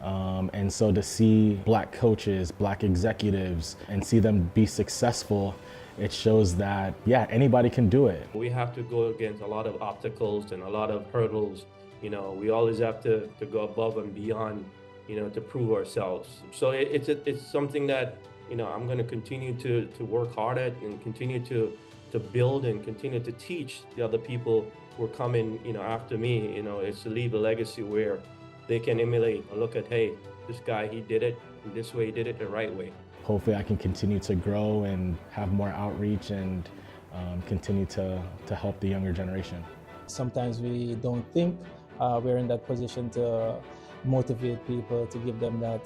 N: And so to see Black coaches, Black executives, and see them be successful, it shows that, yeah, anybody can do it.
O: We have to go against a lot of obstacles and a lot of hurdles. We always have to go above and beyond, to prove ourselves. So it's something that, I'm going to continue to work hard at and continue to build and continue to teach the other people who are coming, after me. It's to leave a legacy where they can emulate and look at, hey, this guy, he did it, and this way he did it the right way.
N: Hopefully I can continue to grow and have more outreach and continue to help the younger generation.
K: Sometimes we don't think we're in that position to motivate people, to give them that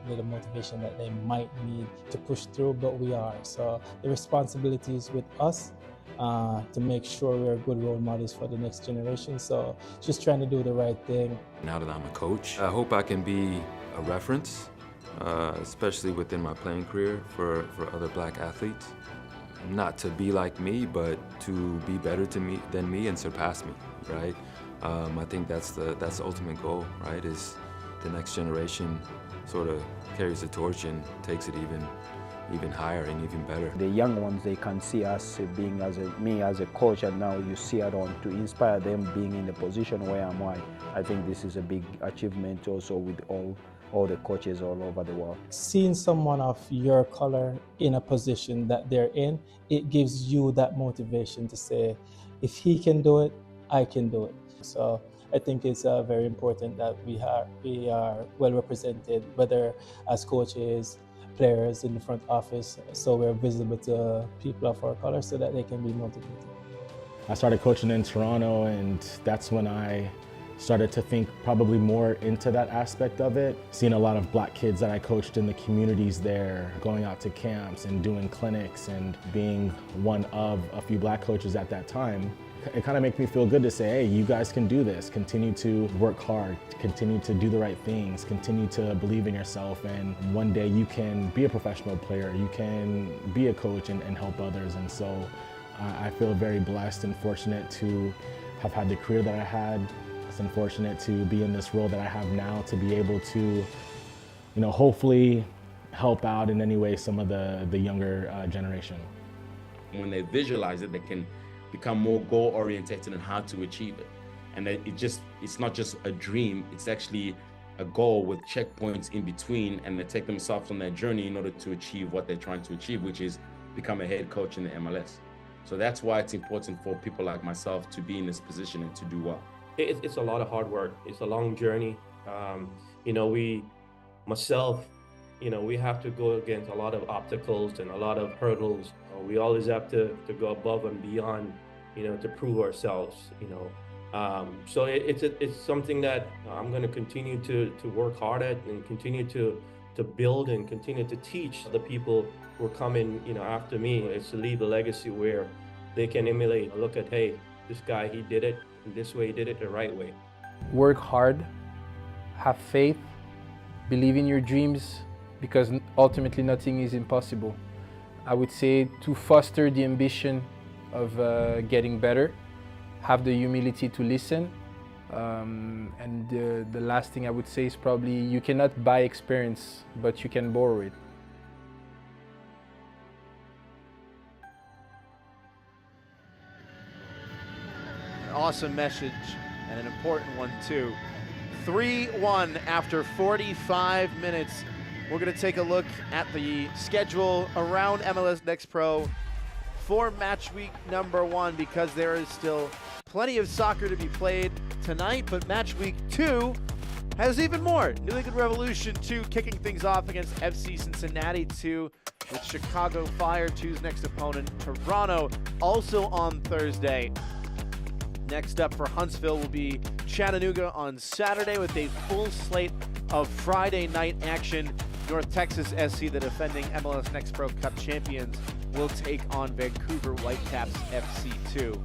K: little motivation that they might need to push through, but we are. So the responsibility is with us to make sure we're good role models for the next generation. So just trying to do the right thing.
M: Now that I'm a coach, I hope I can be a reference, especially within my playing career for other black athletes. Not to be like me, but to be better than me and surpass me, right? I think that's the ultimate goal, right? Is the next generation sort of carries the torch and takes it even higher and even better.
P: The young ones, they can see us being me as a coach, and now you see it on to inspire them being in the position where I'm at. I think this is a big achievement also with all the coaches all over the world.
K: Seeing someone of your color in a position that they're in, it gives you that motivation to say, if he can do it, I can do it. So I think it's very important that we are well represented, whether as coaches, players in the front office, so we're visible to people of our color so that they can be motivated.
N: I started coaching in Toronto, and that's when I started to think probably more into that aspect of it. Seeing a lot of black kids that I coached in the communities there, going out to camps and doing clinics, and being one of a few black coaches at that time, it kind of makes me feel good to say, hey, you guys can do this. Continue to work hard, continue to do the right things, continue to believe in yourself, and one day you can be a professional player, you can be a coach and help others. And so I feel very blessed and fortunate to have had the career that I had. It's unfortunate to be in this role that I have now, to be able to, hopefully help out in any way some of the younger generation.
L: When they visualize it, they can become more goal-oriented in how to achieve it. And it's not just a dream, it's actually a goal with checkpoints in between, and they take themselves on their journey in order to achieve what they're trying to achieve, which is become a head coach in the MLS. So that's why it's important for people like myself to be in this position and to do well.
O: It's a lot of hard work. It's a long journey. We have to go against a lot of obstacles and a lot of hurdles. We always have to go above and beyond, to prove ourselves, So it's something that I'm going to continue to work hard at, and continue to build and continue to teach the people who are coming, after me. It's to leave a legacy where they can emulate, look at, hey, this guy, he did it this way, he did it the right way.
Q: Work hard, have faith, believe in your dreams, because ultimately nothing is impossible. I would say to foster the ambition of getting better, have the humility to listen, and the last thing I would say is probably you cannot buy experience, but you can borrow it.
A: An awesome message, and an important one too. 3-1 after 45 minutes. We're going to take a look at the schedule around MLS Next Pro for match week number 1, because there is still plenty of soccer to be played tonight, but match week 2 has even more. New England Revolution 2 kicking things off against FC Cincinnati 2, with Chicago Fire 2's next opponent, Toronto, also on Thursday. Next up for Huntsville will be Chattanooga on Saturday, with a full slate of Friday night action. North Texas SC, the defending MLS Next Pro Cup champions, will take on Vancouver Whitecaps FC2.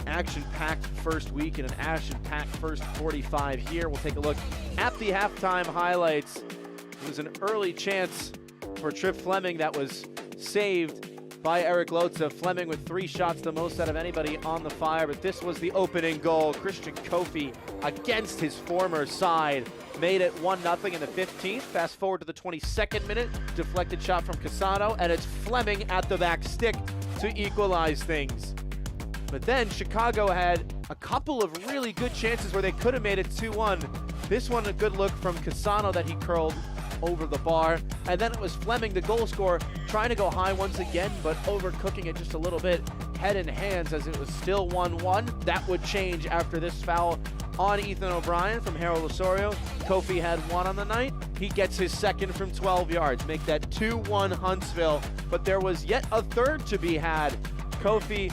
A: Action-packed first week and an action-packed first 45 here. We'll take a look at the halftime highlights. It was an early chance for Trip Fleming that was saved by Eric Lotza. Fleming with 3 shots, the most out of anybody on the Fire, but this was the opening goal. Christian Kofi, against his former side, made it 1-0 in the 15th. Fast forward to the 22nd minute, deflected shot from Casano, and it's Fleming at the back stick to equalize things. But then Chicago had a couple of really good chances where they could have made it 2-1. This one, a good look from Casano that he curled over the bar. And then it was Fleming, the goal scorer, trying to go high once again, but overcooking it just a little bit. Head and hands, as it was still 1-1. That would change after this foul on Ethan O'Brien from Harold Osorio. Kofi had 1 on the night. He gets his second from 12 yards, make that 2-1 Huntsville. But there was yet a third to be had. Kofi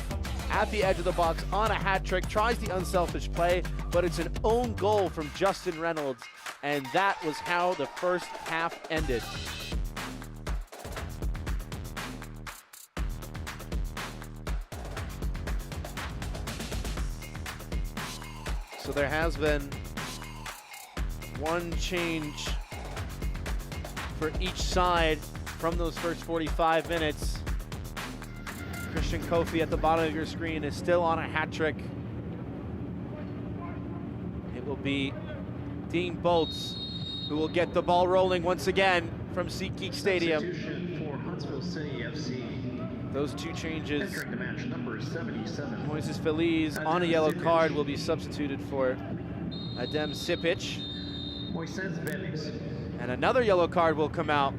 A: at the edge of the box on a hat trick, tries the unselfish play, but it's an own goal from Justin Reynolds, and that was how the first half ended. So there has been one change for each side from those first 45 minutes. Christian Kofi at the bottom of your screen is still on a hat trick. It will be Dean Bolts who will get the ball rolling once again from SeatGeek Stadium.
C: Substitution for Huntsville City FC.
A: Those 2 changes.
C: Entering the match, number 77.
A: Moises Feliz on a yellow card will be substituted for Adem Sipic.
C: Moises Feliz.
A: And another yellow card will come out.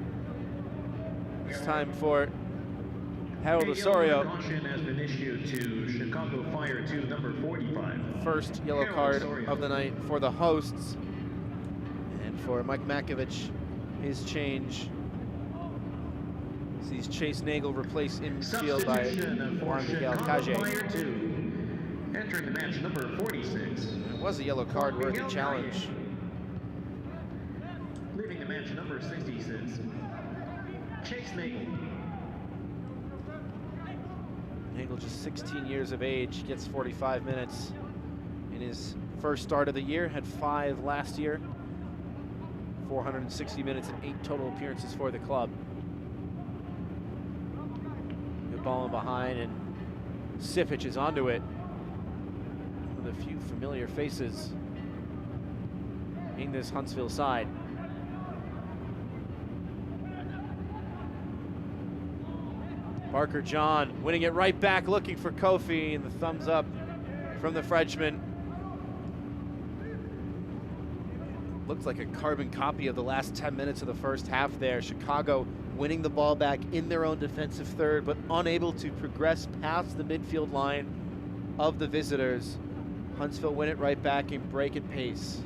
A: It's time for Harold Osorio.
C: Caution has been issued to Chicago Fire 2, number 45.
A: First yellow card of the night for the hosts. And for Mike Makovich, his change sees Chase Nagel replaced in field by Juan Miguel Cage.
C: Entering the match, number 46.
A: It was a yellow card worthy challenge.
C: Leaving the match, number 66. Chase Nagel.
A: Nagel, just 16 years of age, gets 45 minutes in his first start of the year, had 5 last year, 460 minutes and 8 total appearances for the club. Good ball in behind, and Sipic is onto it with a few familiar faces in this Huntsville side. Parker John winning it right back, looking for Kofi, and the thumbs up from the Frenchman. Looks like a carbon copy of the last 10 minutes of the first half there. Chicago winning the ball back in their own defensive third, but unable to progress past the midfield line of the visitors. Huntsville win it right back and break at pace.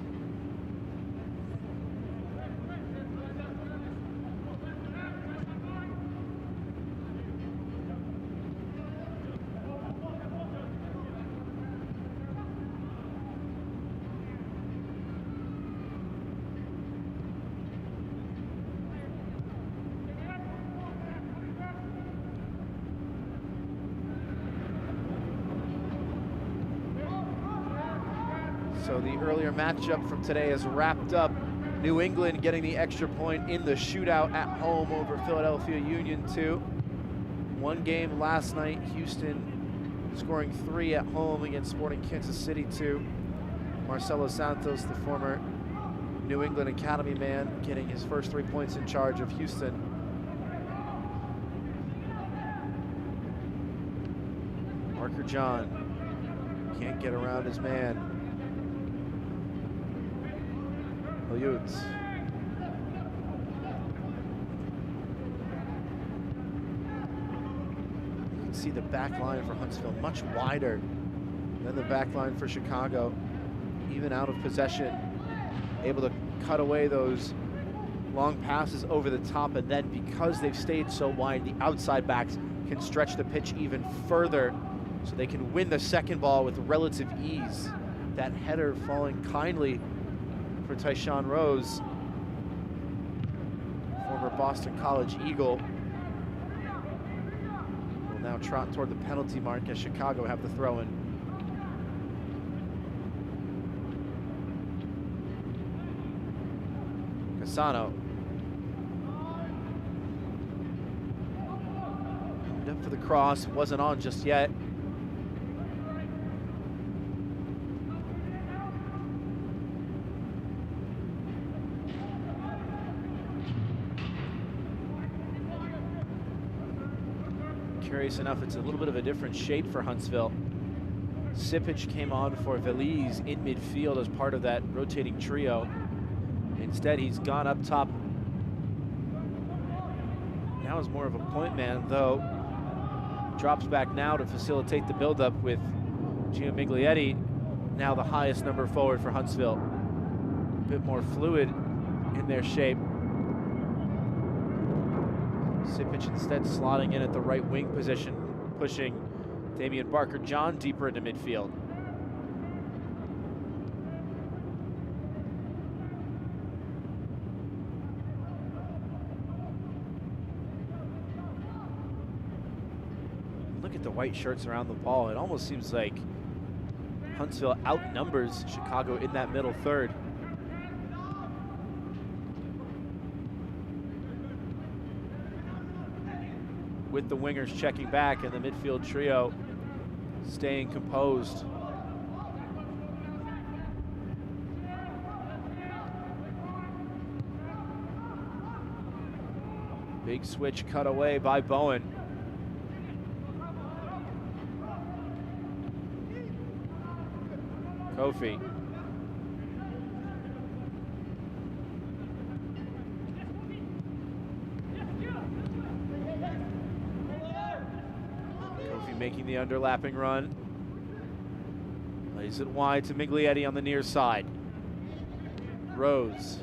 A: So the earlier matchup from today is wrapped up. New England getting the extra point in the shootout at home over Philadelphia Union 2. One game last night, Houston scoring 3 at home against Sporting Kansas City 2. Marcelo Santos, the former New England Academy man, getting his first 3 points in charge of Houston. Parker John can't get around his man. Hilliards. You can see the back line for Huntsville much wider than the back line for Chicago. Even out of possession, able to cut away those long passes over the top, and then because they've stayed so wide, the outside backs can stretch the pitch even further so they can win the second ball with relative ease. That header falling kindly for Tyshawn Rose, former Boston College Eagle, will now trot toward the penalty mark as Chicago have the throw-in. Casano. Up for the cross, wasn't on just yet. Curious enough, it's a little bit of a different shape for Huntsville. Sipic came on for Veliz in midfield as part of that rotating trio. Instead, he's gone up top. Now is more of a point man, though. Drops back now to facilitate the buildup with Gio Miglietti
D: now the highest number forward for Huntsville. A bit more fluid in their shape. Sipic instead slotting in at the right wing position, pushing Damian Barker-John deeper into midfield. Look at the white shirts around the ball. It almost seems like Huntsville outnumbers Chicago in that middle third. With the wingers checking back and the midfield trio staying composed. Big switch cut away by Bowen. Kofi. Kofi making the underlapping run. Plays it wide to Miglietti on the near side. Rose.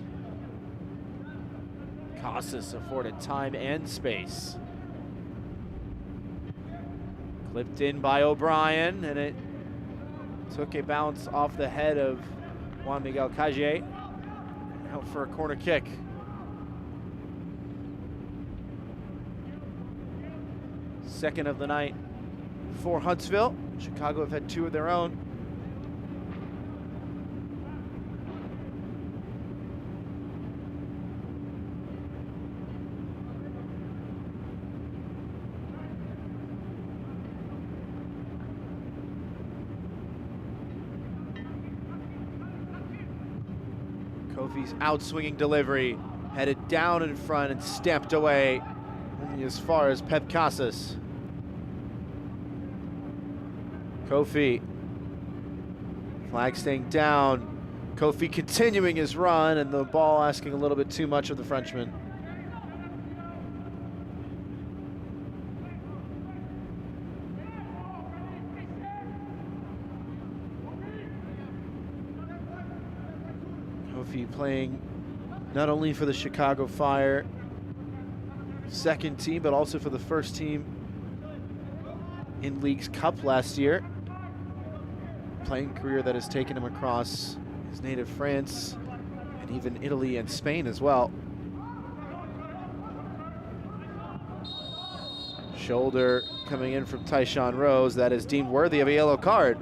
D: Casas afforded time and space. Clipped in by O'Brien, and it took a bounce off the head of Juan Miguel Calle. Out for a corner kick. Second of the night for Huntsville. Chicago have had two of their own. Kofi's out-swinging delivery, headed down in front and stamped away only as far as Pep Casas. Kofi, flag staying down. Kofi continuing his run, and the ball asking a little bit too much of the Frenchman. Kofi playing not only for the Chicago Fire second team, but also for the first team in League's Cup last year. Playing career that has taken him across his native France and even Italy and Spain as well. Shoulder coming in from Tyshawn Rose that is deemed worthy of a yellow card.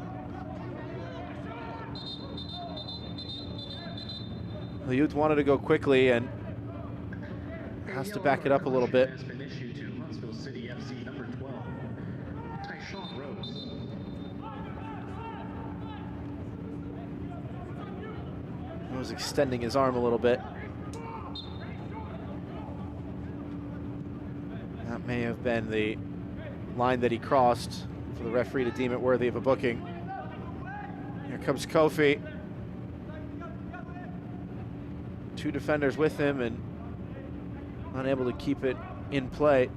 D: The youth wanted to go quickly and has to back it up a little bit.
C: Has been issued to Huntsville City FC number 12, Tyshawn Rose.
A: He was extending his arm a little bit. That may have been the line that he crossed for the referee to deem it worthy of a booking. Here comes Kofi. Two defenders with him and unable to keep it in play.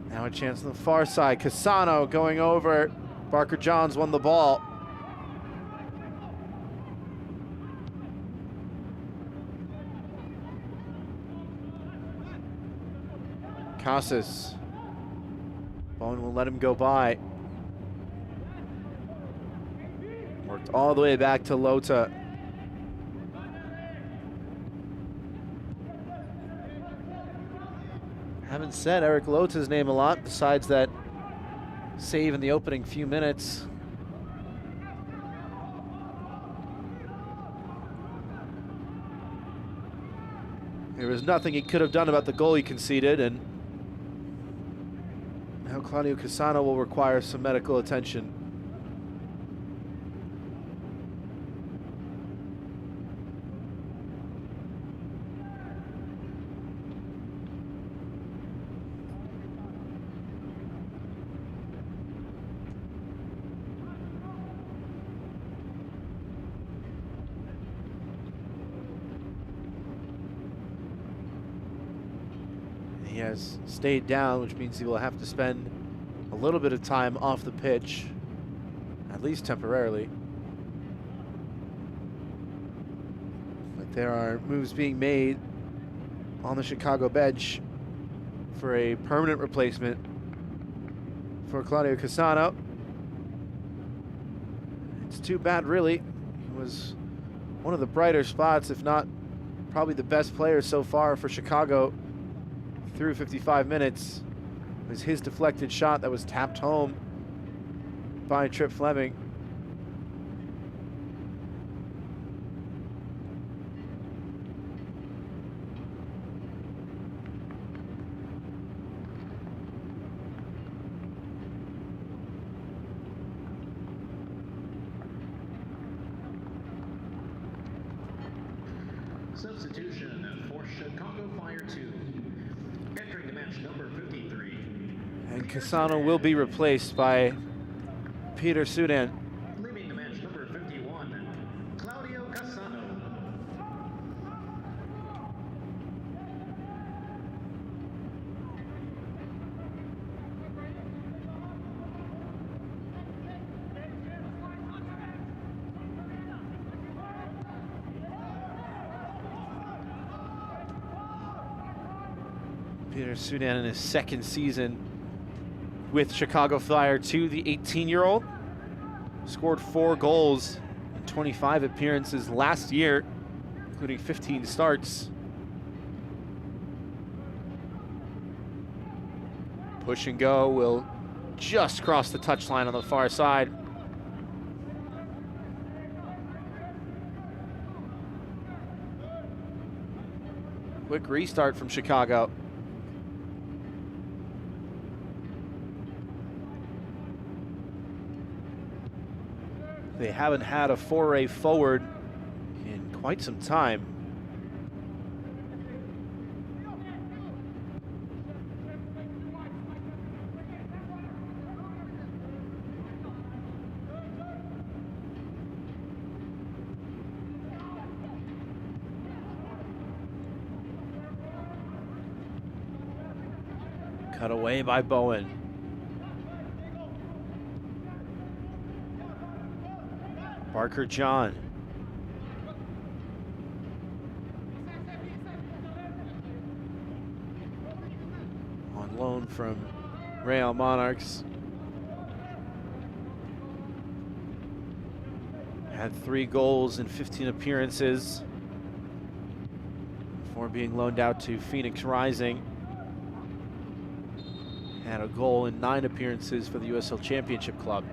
A: Now a chance on the far side. Casano going over. Barker-Johns won the ball. Casas. Bowen will let him go by. Worked all the way back to Lota. Haven't said Eric Lota's name a lot besides that save in the opening few minutes. There was nothing he could have done about the goal he conceded, and now Claudio Casano will require some medical attention.
D: He has stayed down, which means he will have to spend a little bit of time off the pitch, at least temporarily. But there are moves being made on the Chicago bench for a permanent replacement for Claudio Cassano. It's too bad, really. He was one of the brighter spots, if not probably the best player so far for Chicago through 55 minutes. It was his deflected shot that was tapped home by Trip Fleming.
C: Substitution for Chicago Fire 2. Entering the match, number 53.
D: And Cassano will be replaced by Peter Sudan.
C: Leaving the match, number 51, Claudio Cassano.
D: Peter Sudan in his second season with Chicago Fire 2, the 18-year-old. Scored 4 goals in 25 appearances last year, including 15 starts. Push and go will just cross the touchline on the far side. Quick restart from Chicago. They haven't had a foray forward in quite some time. Cut away by Bowen. Parker John. On loan from Real Monarchs. Had 3 goals in 15 appearances before being loaned out to Phoenix Rising. Had a goal in 9 appearances for the USL Championship Club.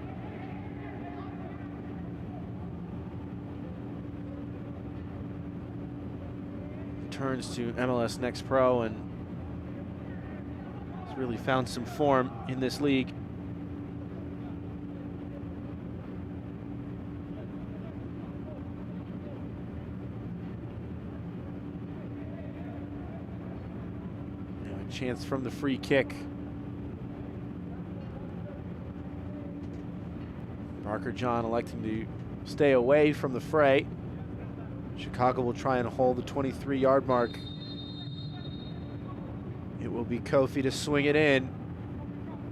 D: Turns to MLS Next Pro and has really found some form in this league. Now a chance from the free kick. Parker John electing to stay away from the fray. Chicago will try and hold the 23-yard mark. It will be Kofi to swing it in.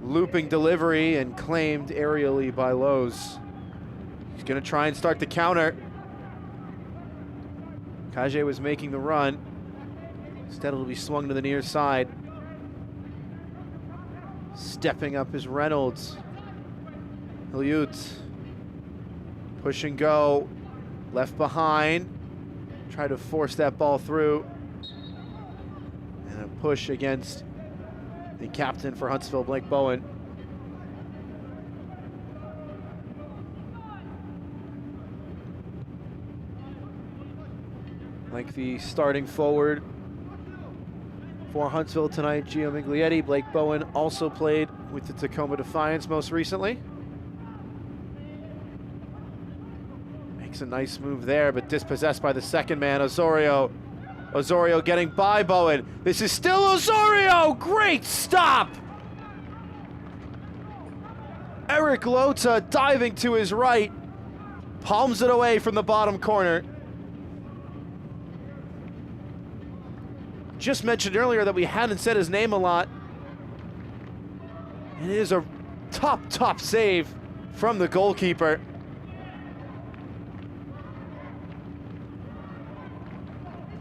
D: Looping delivery and claimed aerially by Lowe's. He's going to try and start the counter. Kage was making the run. Instead, it'll be swung to the near side. Stepping up is Reynolds. Hilliot. Push and go. Left behind. Try to force that ball through. And a push against the captain for Huntsville, Blake Bowen. Like the starting forward for Huntsville tonight, Gio Miglietti. Blake Bowen also played with the Tacoma Defiance most recently. Makes a nice move there, but dispossessed by the second man, Osorio. Osorio getting by Bowen. This is still Osorio! Great stop! Eric Lota diving to his right. Palms it away from the bottom corner. just mentioned earlier that we hadn't said his name a lot. It is a top save from the goalkeeper.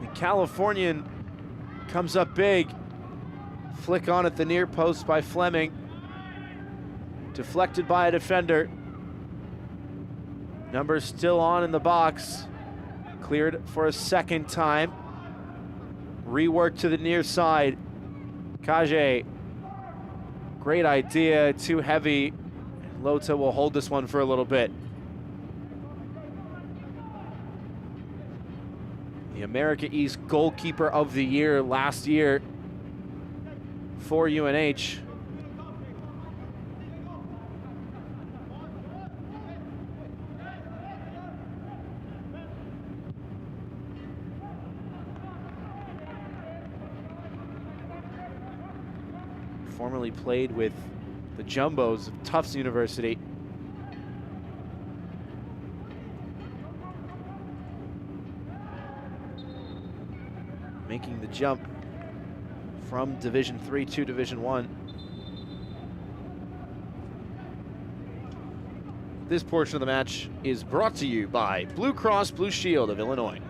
D: The Californian comes up big. Flick on at the near post by Fleming. Deflected by a defender. Numbers still on in the box. Cleared for a second time. Rework to the near side. Kage. Great idea, too heavy. Lota will hold this one for a little bit. The America East goalkeeper of the year last year for UNH. Formerly played with the Jumbos of Tufts University. Making the jump from Division III to Division I. This portion of the match is brought to you by Blue Cross Blue Shield of Illinois.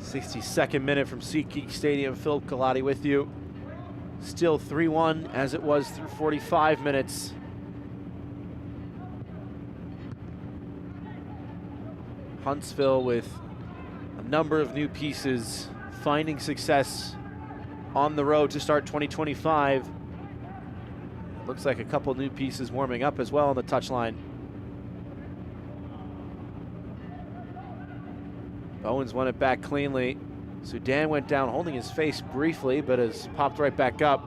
D: '62nd minute from SeatGeek Stadium. Philip Galati with you. Still 3-1 as it was through 45 minutes. Huntsville with a number of new pieces finding success on the road to start 2025. Looks like a couple new pieces warming up as well on the touchline. Owens won it back cleanly. Sudan went down holding his face briefly, but has popped right back up.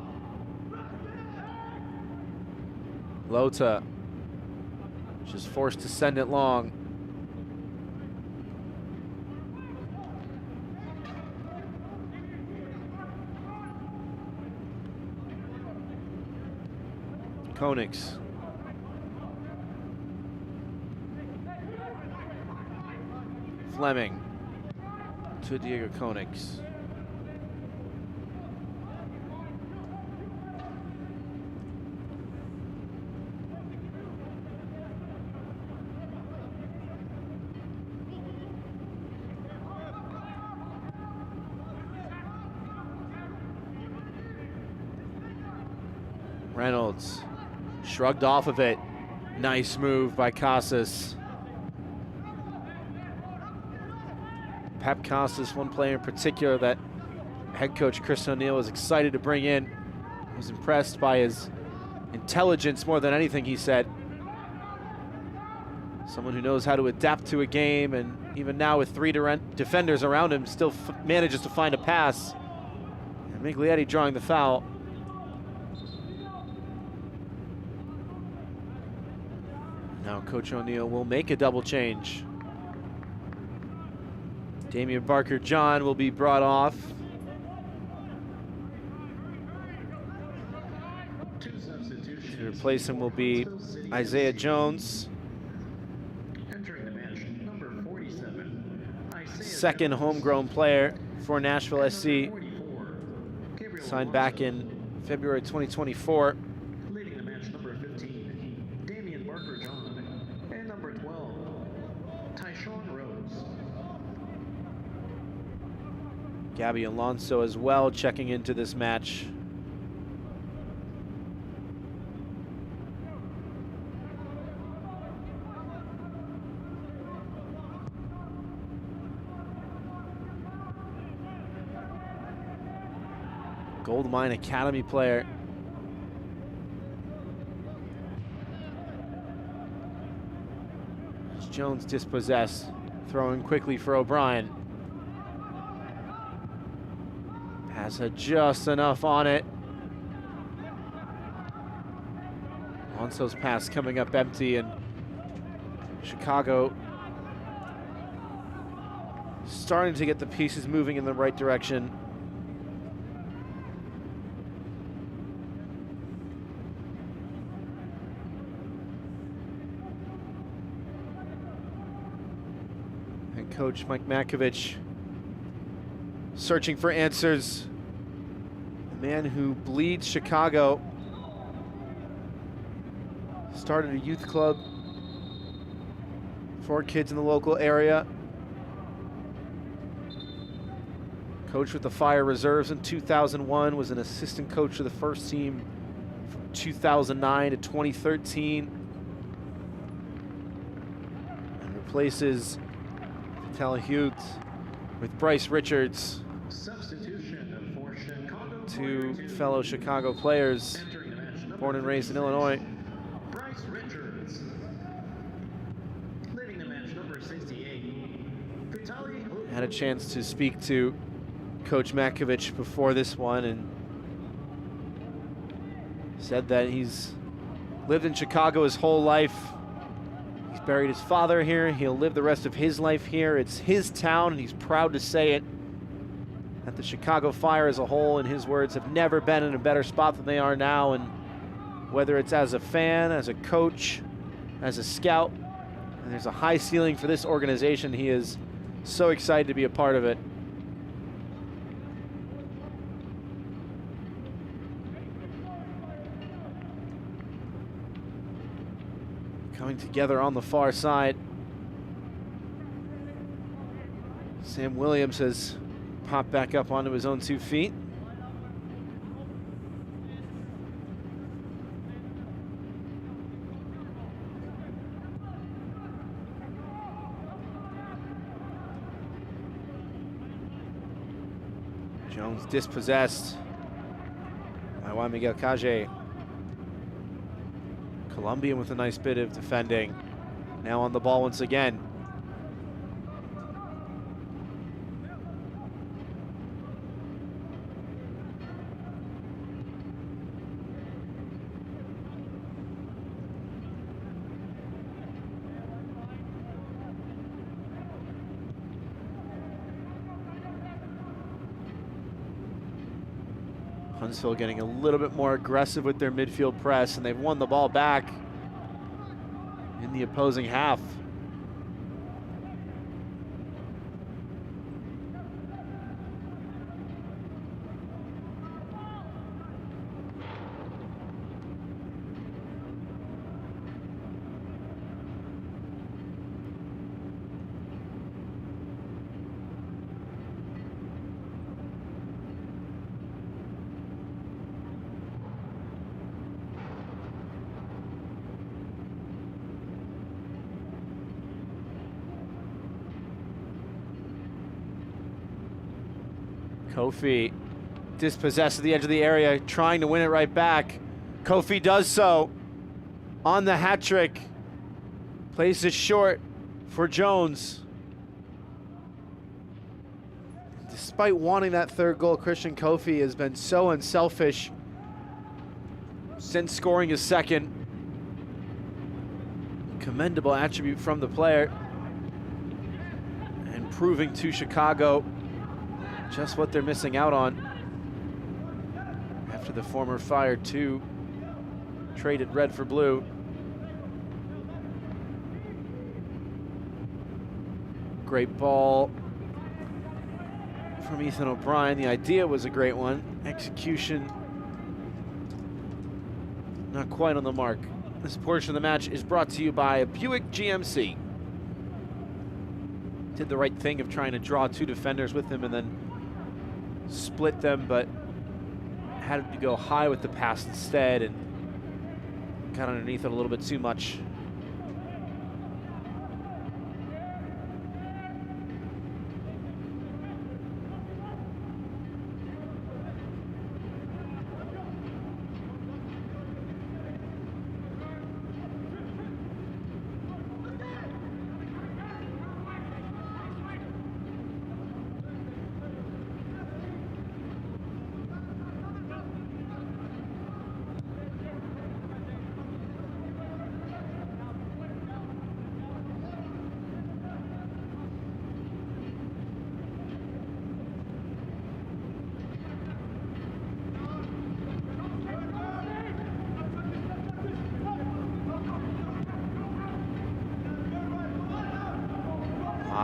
D: Lota just forced to send it long. Konix. Fleming to Diego Konix. Reynolds shrugged off of it. Nice move by Casas. Pep Casas, one player in particular that head coach Chris O'Neill was excited to bring in. He was impressed by his intelligence more than anything, he said. Someone who knows how to adapt to a game, and even now with three defenders around him, still manages to find a pass. And Miglietti drawing the foul. Now Coach O'Neill will make a double change. Damian Barker-John will be brought off. To replace him will be Isaiah Jones. Second homegrown player for Nashville SC. Signed back in February 2024.
C: Leading the match, number 15, Damian Barker-John, and number 12, Tyshawn Rose.
D: Gabby Alonso as well checking into this match. Goldmine Academy player. Jones dispossessed, throwing quickly for O'Brien. Has had just enough on it. Alonso's pass coming up empty, and Chicago starting to get the pieces moving in the right direction. And Coach Mike Makovich searching for answers. The man who bleeds Chicago. Started a youth club for kids in the local area. Coached with the Fire Reserves in 2001, was an assistant coach of the first team from 2009 to 2013. And replaces Vital Hughes with Bryce Richards.
C: Substitution for Chicago.
D: Two fellow Chicago players, born and raised in Illinois.
C: Bryce Richards. Leading the match, number 68. Vitali.
D: Had a chance to speak to Coach Makovich before this one and said that he's lived in Chicago his whole life. He's buried his father here. He'll live the rest of his life here. It's his town, and he's proud to say it. That the Chicago Fire as a whole, in his words, have never been in a better spot than they are now. And whether it's as a fan, as a coach, as a scout, and there's a high ceiling for this organization. He is so excited to be a part of it. Coming together on the far side. Sam Williams has popped back up onto his own 2 feet. Jones dispossessed by Juan Miguel Cage. Colombian with a nice bit of defending. Now on the ball once again. Huntsville getting a little bit more aggressive with their midfield press, and they've won the ball back in the opposing half. Kofi dispossessed at the edge of the area, trying to win it right back. Kofi does so on the hat trick. Plays it short for Jones. Despite wanting that third goal, Christian Kofi has been so unselfish since scoring his second. Commendable attribute from the player. And proving to Chicago just what they're missing out on after the former Fire 2 traded red for blue. Great ball from Ethan O'Brien. The idea was a great one. Execution not quite on the mark. This portion of the match is brought to you by Buick GMC. Did the right thing of trying to draw 2 defenders with him and then split them, but had to go high with the pass instead and got underneath it a little bit too much.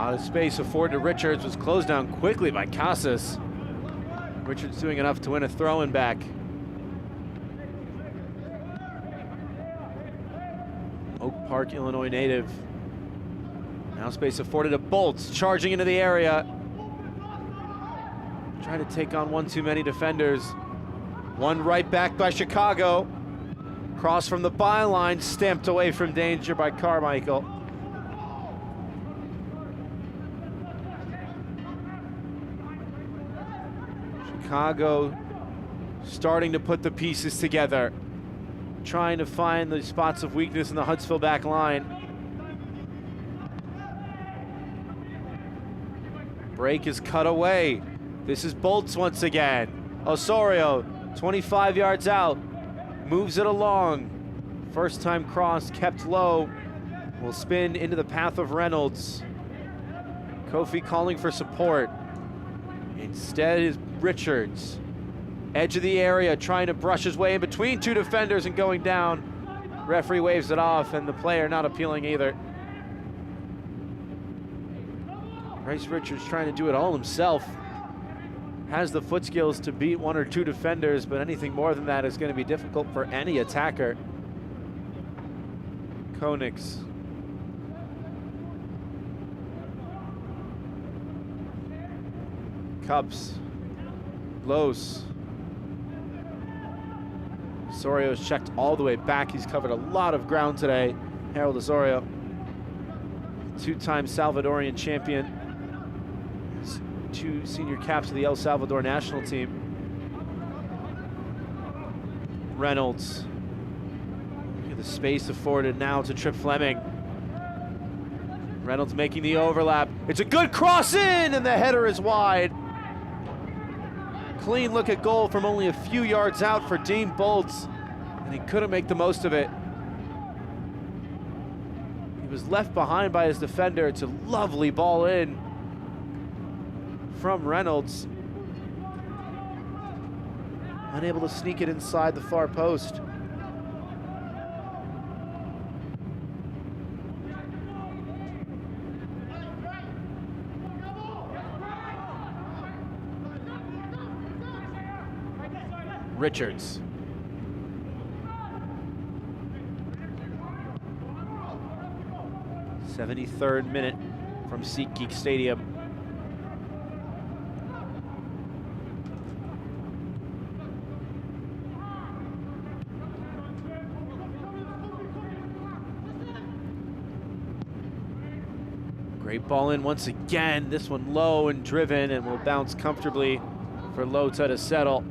D: lot of space afforded to Richards, was closed down quickly by Casas. Richards doing enough to win a throw-in back. Oak Park, Illinois native. Now space afforded to Bolts, charging into the area. Trying to take on one too many defenders. One right back by Chicago. Cross from the byline, stamped away from danger by Carmichael. Chicago starting to put the pieces together, trying to find the spots of weakness in the Huntsville back line. Break is cut away. This is Bolts once again. Osorio, 25 yards out, moves it along. First time cross kept low, will spin into the path of Reynolds. Kofi calling for support. Instead is Richards. Edge of the area, trying to brush his way in between two defenders and going down. Referee waves it off, and the player not appealing either. Bryce Richards trying to do it all himself. Has the foot skills to beat one or two defenders, but anything more than that is going to be difficult for any attacker. Konix. Cups. Los. Osorio's checked all the way back. He's covered a lot of ground today. Harold Osorio, two-time Salvadorian champion. 2 senior caps of the El Salvador national team. Reynolds. Look at the space afforded now to Trip Fleming. Reynolds making the overlap. It's a good cross in, and the header is wide. Clean look at goal from only a few yards out for Dean Bolts, and he couldn't make the most of it. He was left behind by his defender. It's a lovely ball in from Reynolds. Unable to sneak it inside the far post. Richards. '73rd minute from SeatGeek Stadium. Great ball in once again. This one low and driven, and will bounce comfortably for Lota to settle.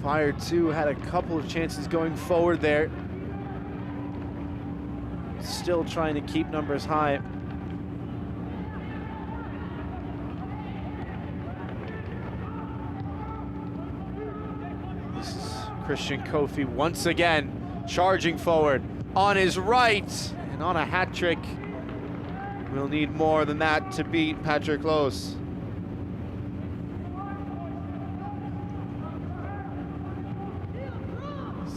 D: Fire 2 had a couple of chances going forward there. Still trying to keep numbers high. This is Christian Kofi once again charging forward on his right and on a hat trick. We'll need more than that to beat Patrick Los.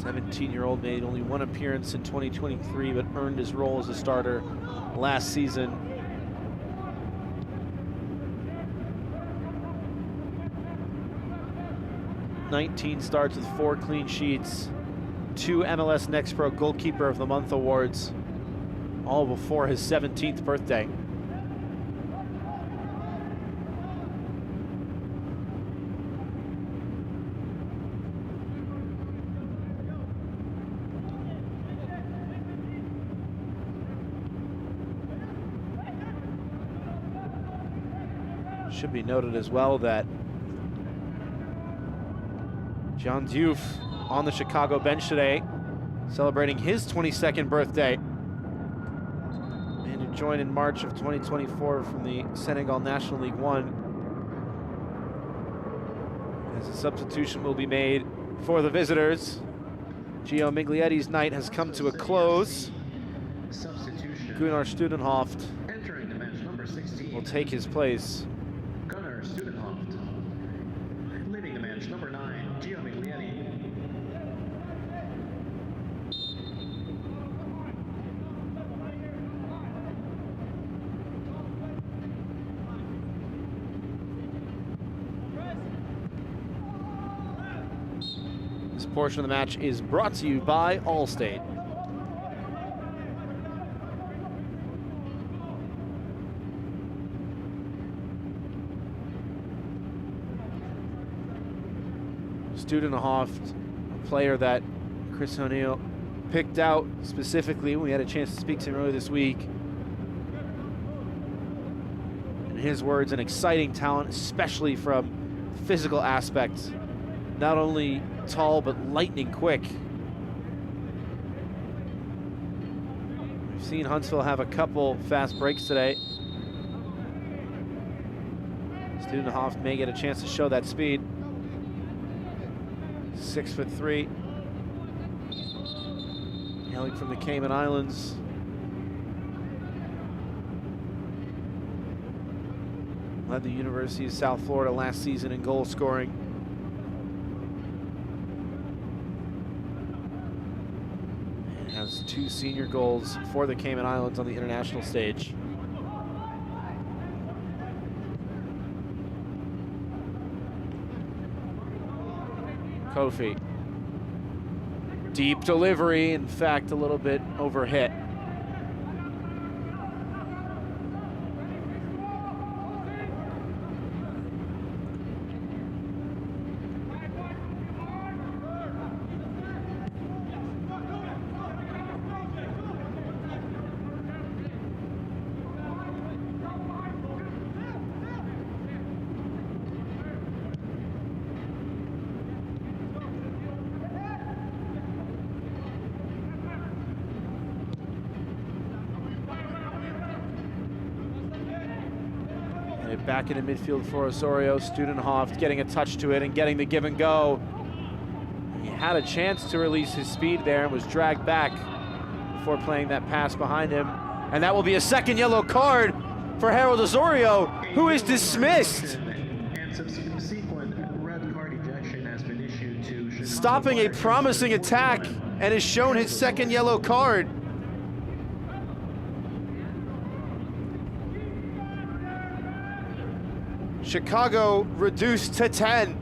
D: 17-year-old made only one appearance in 2023, but earned his role as a starter last season. '19 starts with 4 clean sheets, 2 MLS Next Pro Goalkeeper of the Month awards, all before his 17th birthday. Should be noted as well that John Diouf on the Chicago bench today, celebrating his 22nd birthday, and who joined in March of 2024 from the Senegal National League One. as a substitution will be made for the visitors. Gio Miglietti's night has come to a close.
C: Substitution.
D: Gunnar Studenhoft
C: Entering the match, number 16.
D: will take his place.
C: Gunnar Studenhoft. Leaving the match, number 9, Gio Miglietti.
D: This portion of the match is brought to you by Allstate. Studenhoft, a player that Chris O'Neill picked out specifically when we had a chance to speak to him earlier this week. In his words, an exciting talent, especially from physical aspects. Not only tall, but lightning quick. We've seen Huntsville have a couple fast breaks today. Studenhoft may get a chance to show that speed. 6'3", hailing from the Cayman Islands. Led the University of South Florida last season in goal scoring. And has 2 senior goals for the Cayman Islands on the international stage. Kofi. Deep delivery, in fact, a little bit overhit. Back into midfield for Osorio. Studenhoft getting a touch to it and getting the give and go. He had a chance to release his speed there and was dragged back before playing that pass behind him. And that will be a second yellow card for Harold Osorio, who is dismissed.
C: And subsequent red card ejection has been issued to Chicago
D: Stopping a promising attack and is shown his second yellow card. Chicago reduced to 10.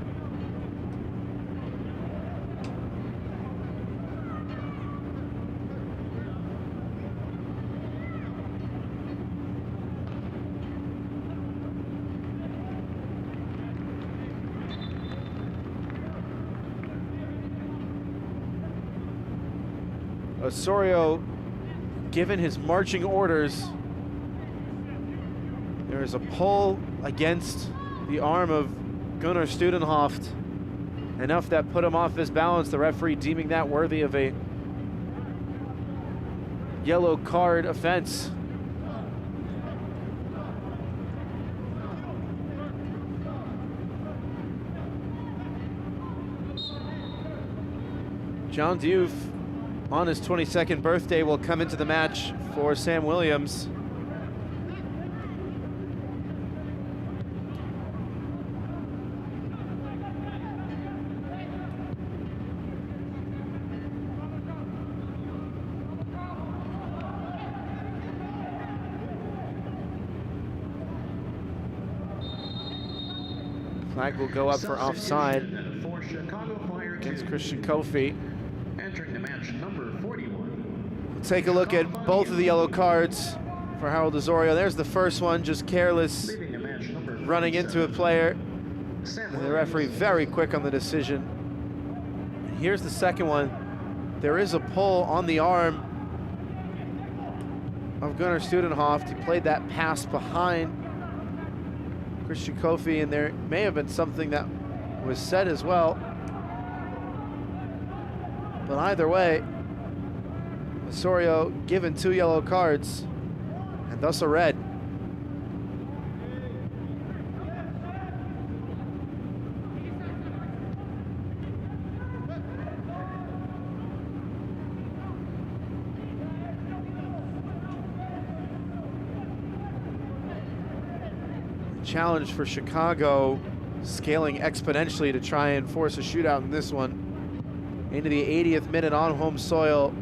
D: Osorio, given his marching orders, there is a pull against the arm of Gunnar Studenhoft, enough that put him off his balance, the referee deeming that worthy of a yellow card offense. John Diouf, on his 22nd birthday, will come into the match for Sam Williams. Flag will go up for offside against Christian Kofi.
C: Entering the match, number 41.
D: We'll take a look at both of the yellow cards for Harold Osorio. There's the first one, just careless, running into a player. And the referee very quick on the decision. And here's the second one. There is a pull on the arm of Gunnar Studenhoft. He played that pass behind Christian Kofi, and there may have been something that was said as well. But either way, Osorio given 2 yellow cards, and thus a red. challenge for Chicago, scaling exponentially to try and force a shootout in this one. Into the 80th minute on home soil.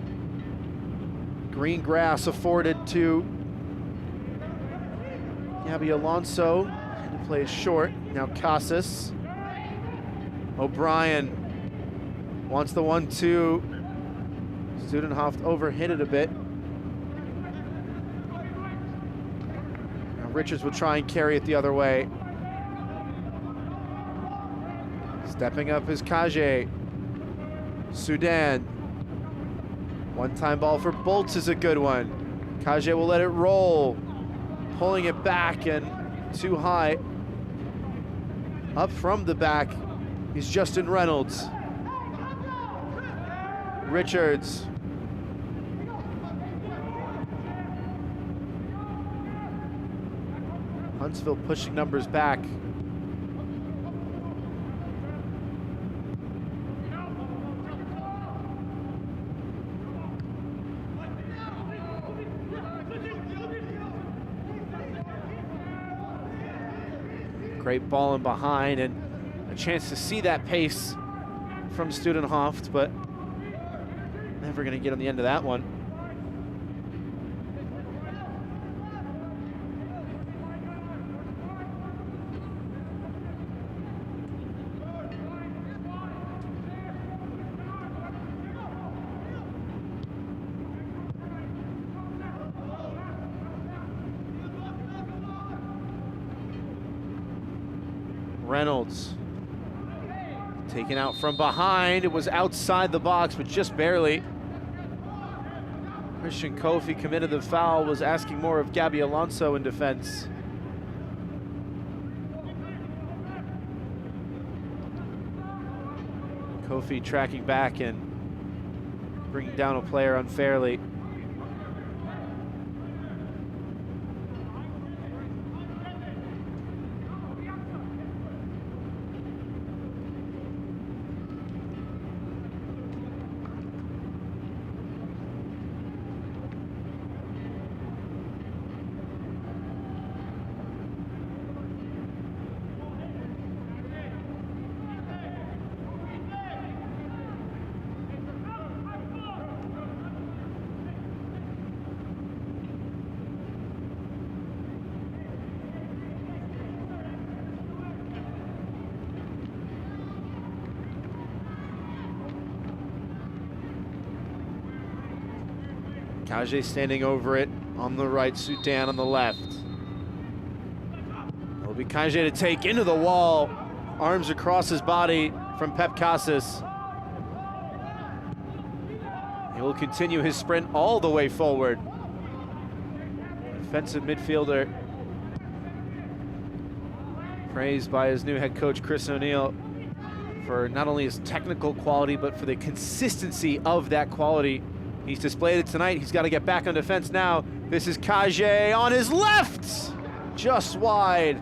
D: Green grass afforded to Gabby Alonso, and he plays short. Now Casas. O'Brien wants the 1-2. Studenhoft overhit it a bit. Now Richards will try and carry it the other way. Stepping up is Kage. Sudan. One-time ball for Bolts is a good one. Kage will let it roll. Pulling it back and too high. Up from the back is Justin Reynolds. Richards. Huntsville pushing numbers back. Great ball in behind and a chance to see that pace from Studenhoft, but never going to get on the end of that one. Reynolds taken out from behind. It was outside the box, but just barely. Christian Kofi committed the foul, was asking more of Gabby Alonso in defense. Kofi tracking back and bringing down a player unfairly. Kage standing over it on the right, Sudan on the left. It'll be Kage to take into the wall. Arms across his body from Pep Casas. He will continue his sprint all the way forward. Defensive midfielder. Praised by his new head coach, Chris O'Neill, for not only his technical quality, but for the consistency of that quality. He's displayed it tonight. He's got to get back on defense now. This is Kage on his left, just wide.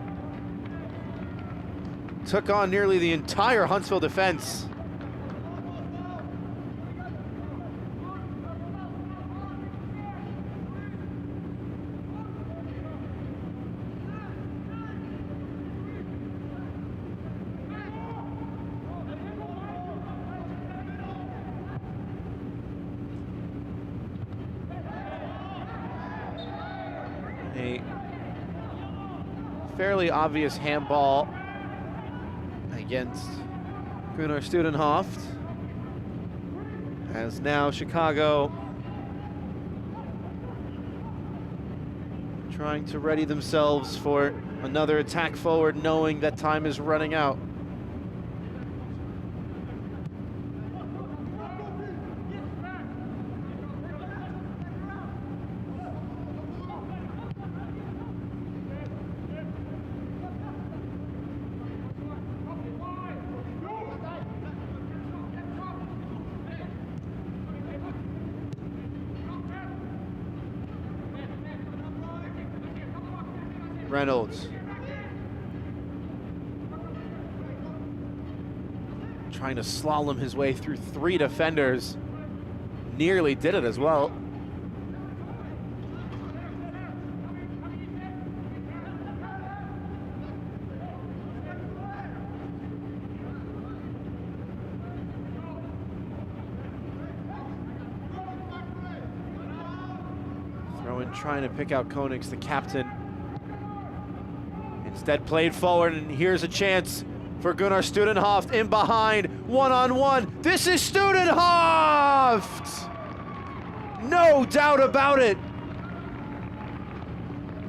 D: Took on nearly the entire Huntsville defense. A fairly obvious handball against Gunnar Studenhoft, as now Chicago trying to ready themselves for another attack forward, knowing that time is running out. Reynolds trying to slalom his way through three defenders. Nearly did it as well. Rowan trying to pick out Koenigs, the captain. Instead played forward, and here's a chance for Gunnar Studenhoft in behind, one-on-one. This is Studenhoft! No doubt about it.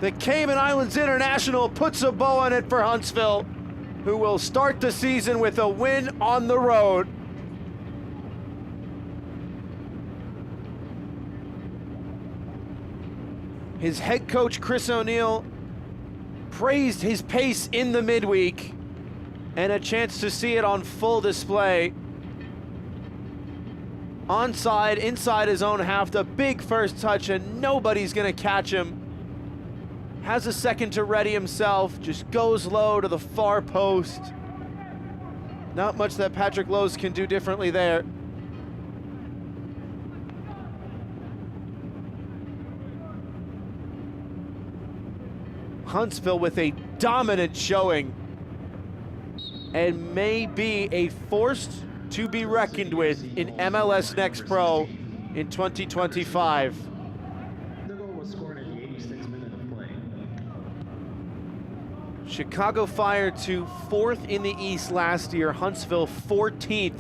D: The Cayman Islands International puts a bow on it for Huntsville, who will start the season with a win on the road. His head coach, Chris O'Neill, praised his pace in the midweek, and a chance to see it on full display. Onside, inside his own half, the big first touch, and nobody's gonna catch him. Has a second to ready himself, just goes low to the far post. Not much that Patrick Lowe's can do differently there. Huntsville with a dominant showing and may be a force to be reckoned with in MLS Next Pro in 2025.
C: The goal was scored in the 86th minute of play.
D: Chicago Fire to 4th in the East last year, Huntsville 14th.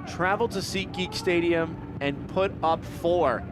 D: Traveled to SeatGeek Stadium and put up 4.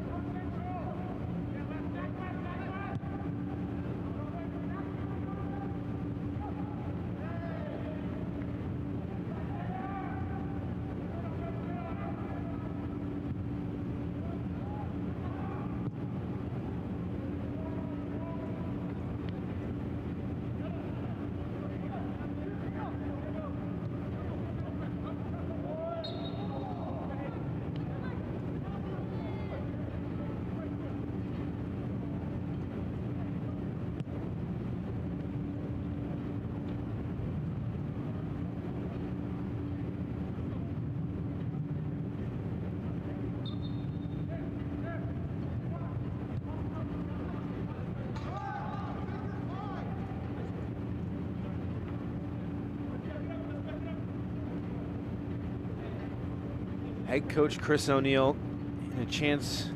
D: Head coach Chris O'Neill in a chance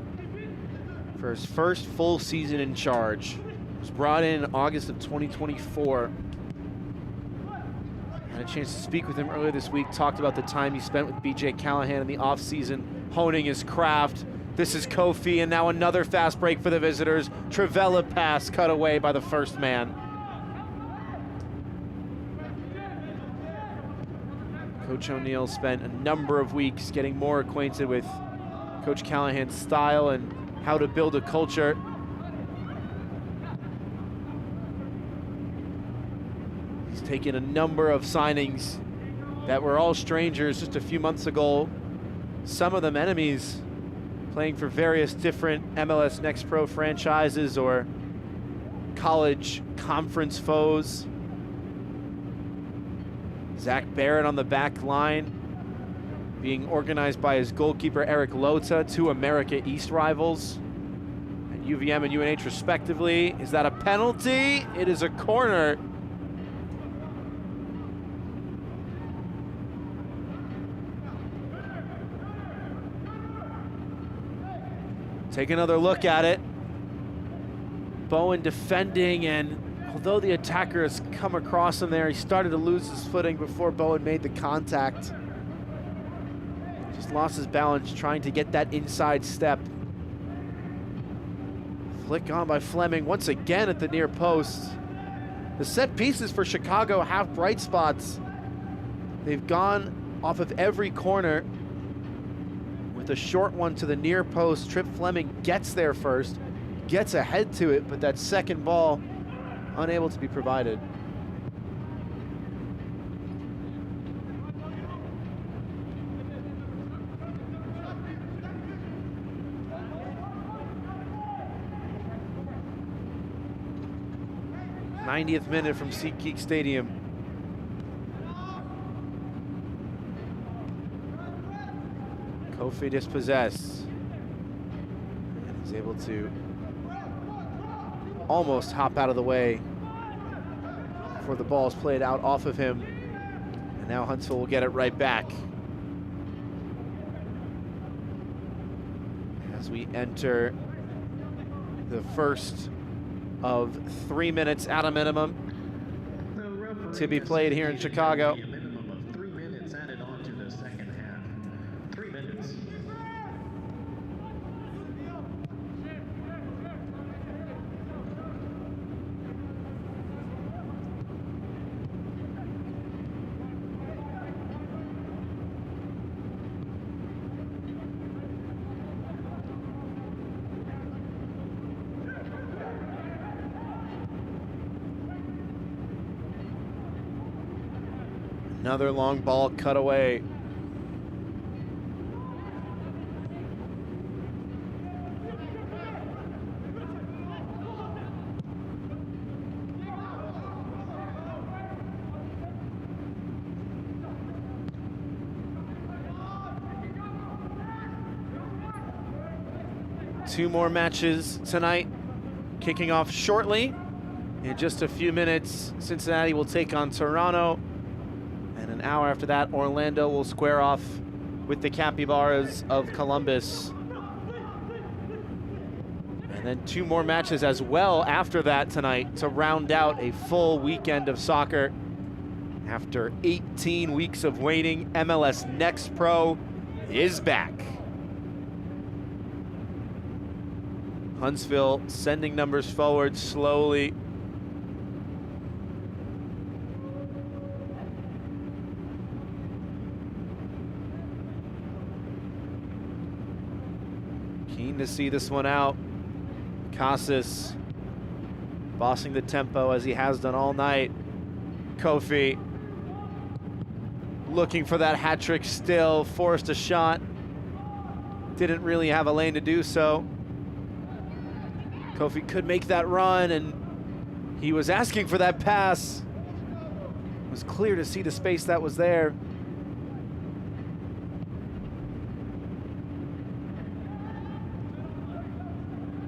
D: for his first full season in charge. He was brought in August of 2024. Had a chance to speak with him earlier this week, talked about the time he spent with BJ Callahan in the offseason, honing his craft. This is Kofi, and now another fast break for the visitors. Trivella pass cut away by the first man. Coach O'Neill spent a number of weeks getting more acquainted with Coach Callahan's style and how to build a culture. He's taken a number of signings that were all strangers just a few months ago, some of them enemies, playing for various different MLS Next Pro franchises or college conference foes. Zach Barrett on the back line, being organized by his goalkeeper Eric Lota, 2 America East rivals, and UVM and UNH respectively. Is that a penalty? It is a corner. Take another look at it. Bowen defending, and although the attacker has come across him there, he started to lose his footing before Bowen made the contact. Just lost his balance trying to get that inside step. Flick on by Fleming once again at the near post. The set pieces for Chicago have bright spots. They've gone off of every corner with a short one to the near post. Trip Fleming gets there first, gets ahead to it, but that second ball unable to be provided. '90th minute from SeatGeek Stadium. Kofi dispossessed. And he's able to almost hop out of the way before the ball is played out off of him. And And now Huntsville will get it right back. As we enter the first of 3 minutes at a minimum to be played here in Chicago.
C: A minimum of 3 minutes added on to the second half. 3 minutes.
D: Another long ball cut away. Two more matches tonight, kicking off shortly. In just a few minutes, Cincinnati will take on Toronto. And an hour after that, Orlando will square off with the Capybaras of Columbus. And then two more matches as well after that tonight to round out a full weekend of soccer. After 18 weeks of waiting, MLS NEXT Pro is back. Huntsville sending numbers forward slowly. Keen to see this one out. Casas bossing the tempo as he has done all night. Kofi looking for that hat trick still, forced a shot. Didn't really have a lane to do so. Kofi could make that run, and he was asking for that pass. It was clear to see the space that was there.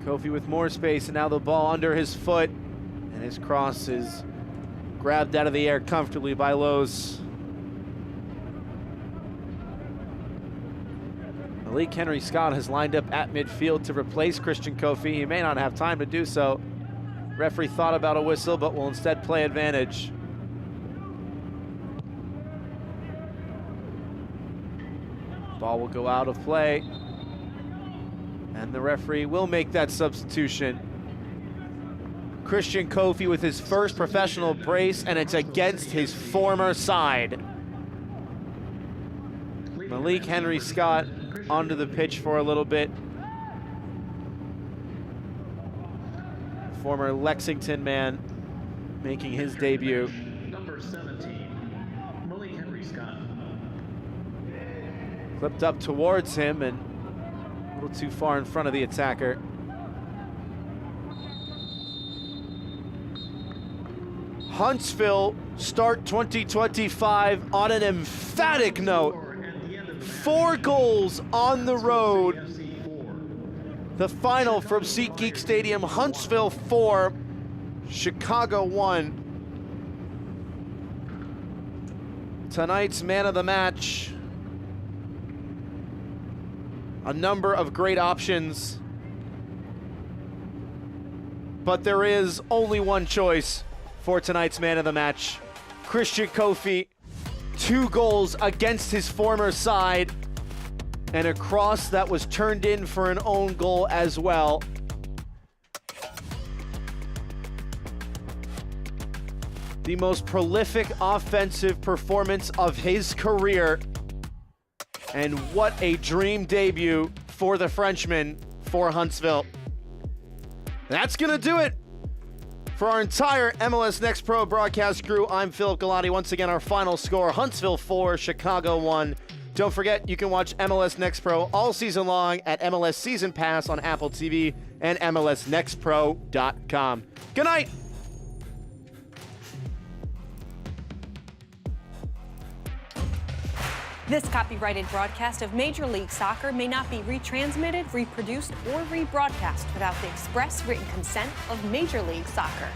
D: Kofi with more space, and now the ball under his foot, and his cross is grabbed out of the air comfortably by Lowe's. Malik Henry Scott has lined up at midfield to replace Christian Kofi. He may not have time to do so. Referee thought about a whistle, but will instead play advantage. Ball will go out of play. And the referee will make that substitution. Christian Kofi with his first professional brace, and it's against his former side. Malik Henry Scott onto the pitch for a little bit. Former Lexington man making his debut.
C: Number 17, Malik Henry Scott.
D: Clipped up towards him and a little too far in front of the attacker. Huntsville start 2025 on an emphatic note. 4 goals on the road. The final from SeatGeek Stadium, Huntsville 4, Chicago 1. Tonight's man of the match. A number of great options, but there is only one choice for tonight's man of the match. Christian Kofi, 2 goals against his former side, and a cross that was turned in for an own goal as well. The most prolific offensive performance of his career. And what a dream debut for the Frenchman for Huntsville. That's gonna do it for our entire MLS NEXT Pro broadcast crew. I'm Philip Galati. Once again, our final score, Huntsville 4, Chicago 1. Don't forget, you can watch MLS NEXT Pro all season long at MLS Season Pass on Apple TV and MLSNextPro.com. Good night.
R: This copyrighted broadcast of Major League Soccer may not be retransmitted, reproduced, or rebroadcast without the express written consent of Major League Soccer.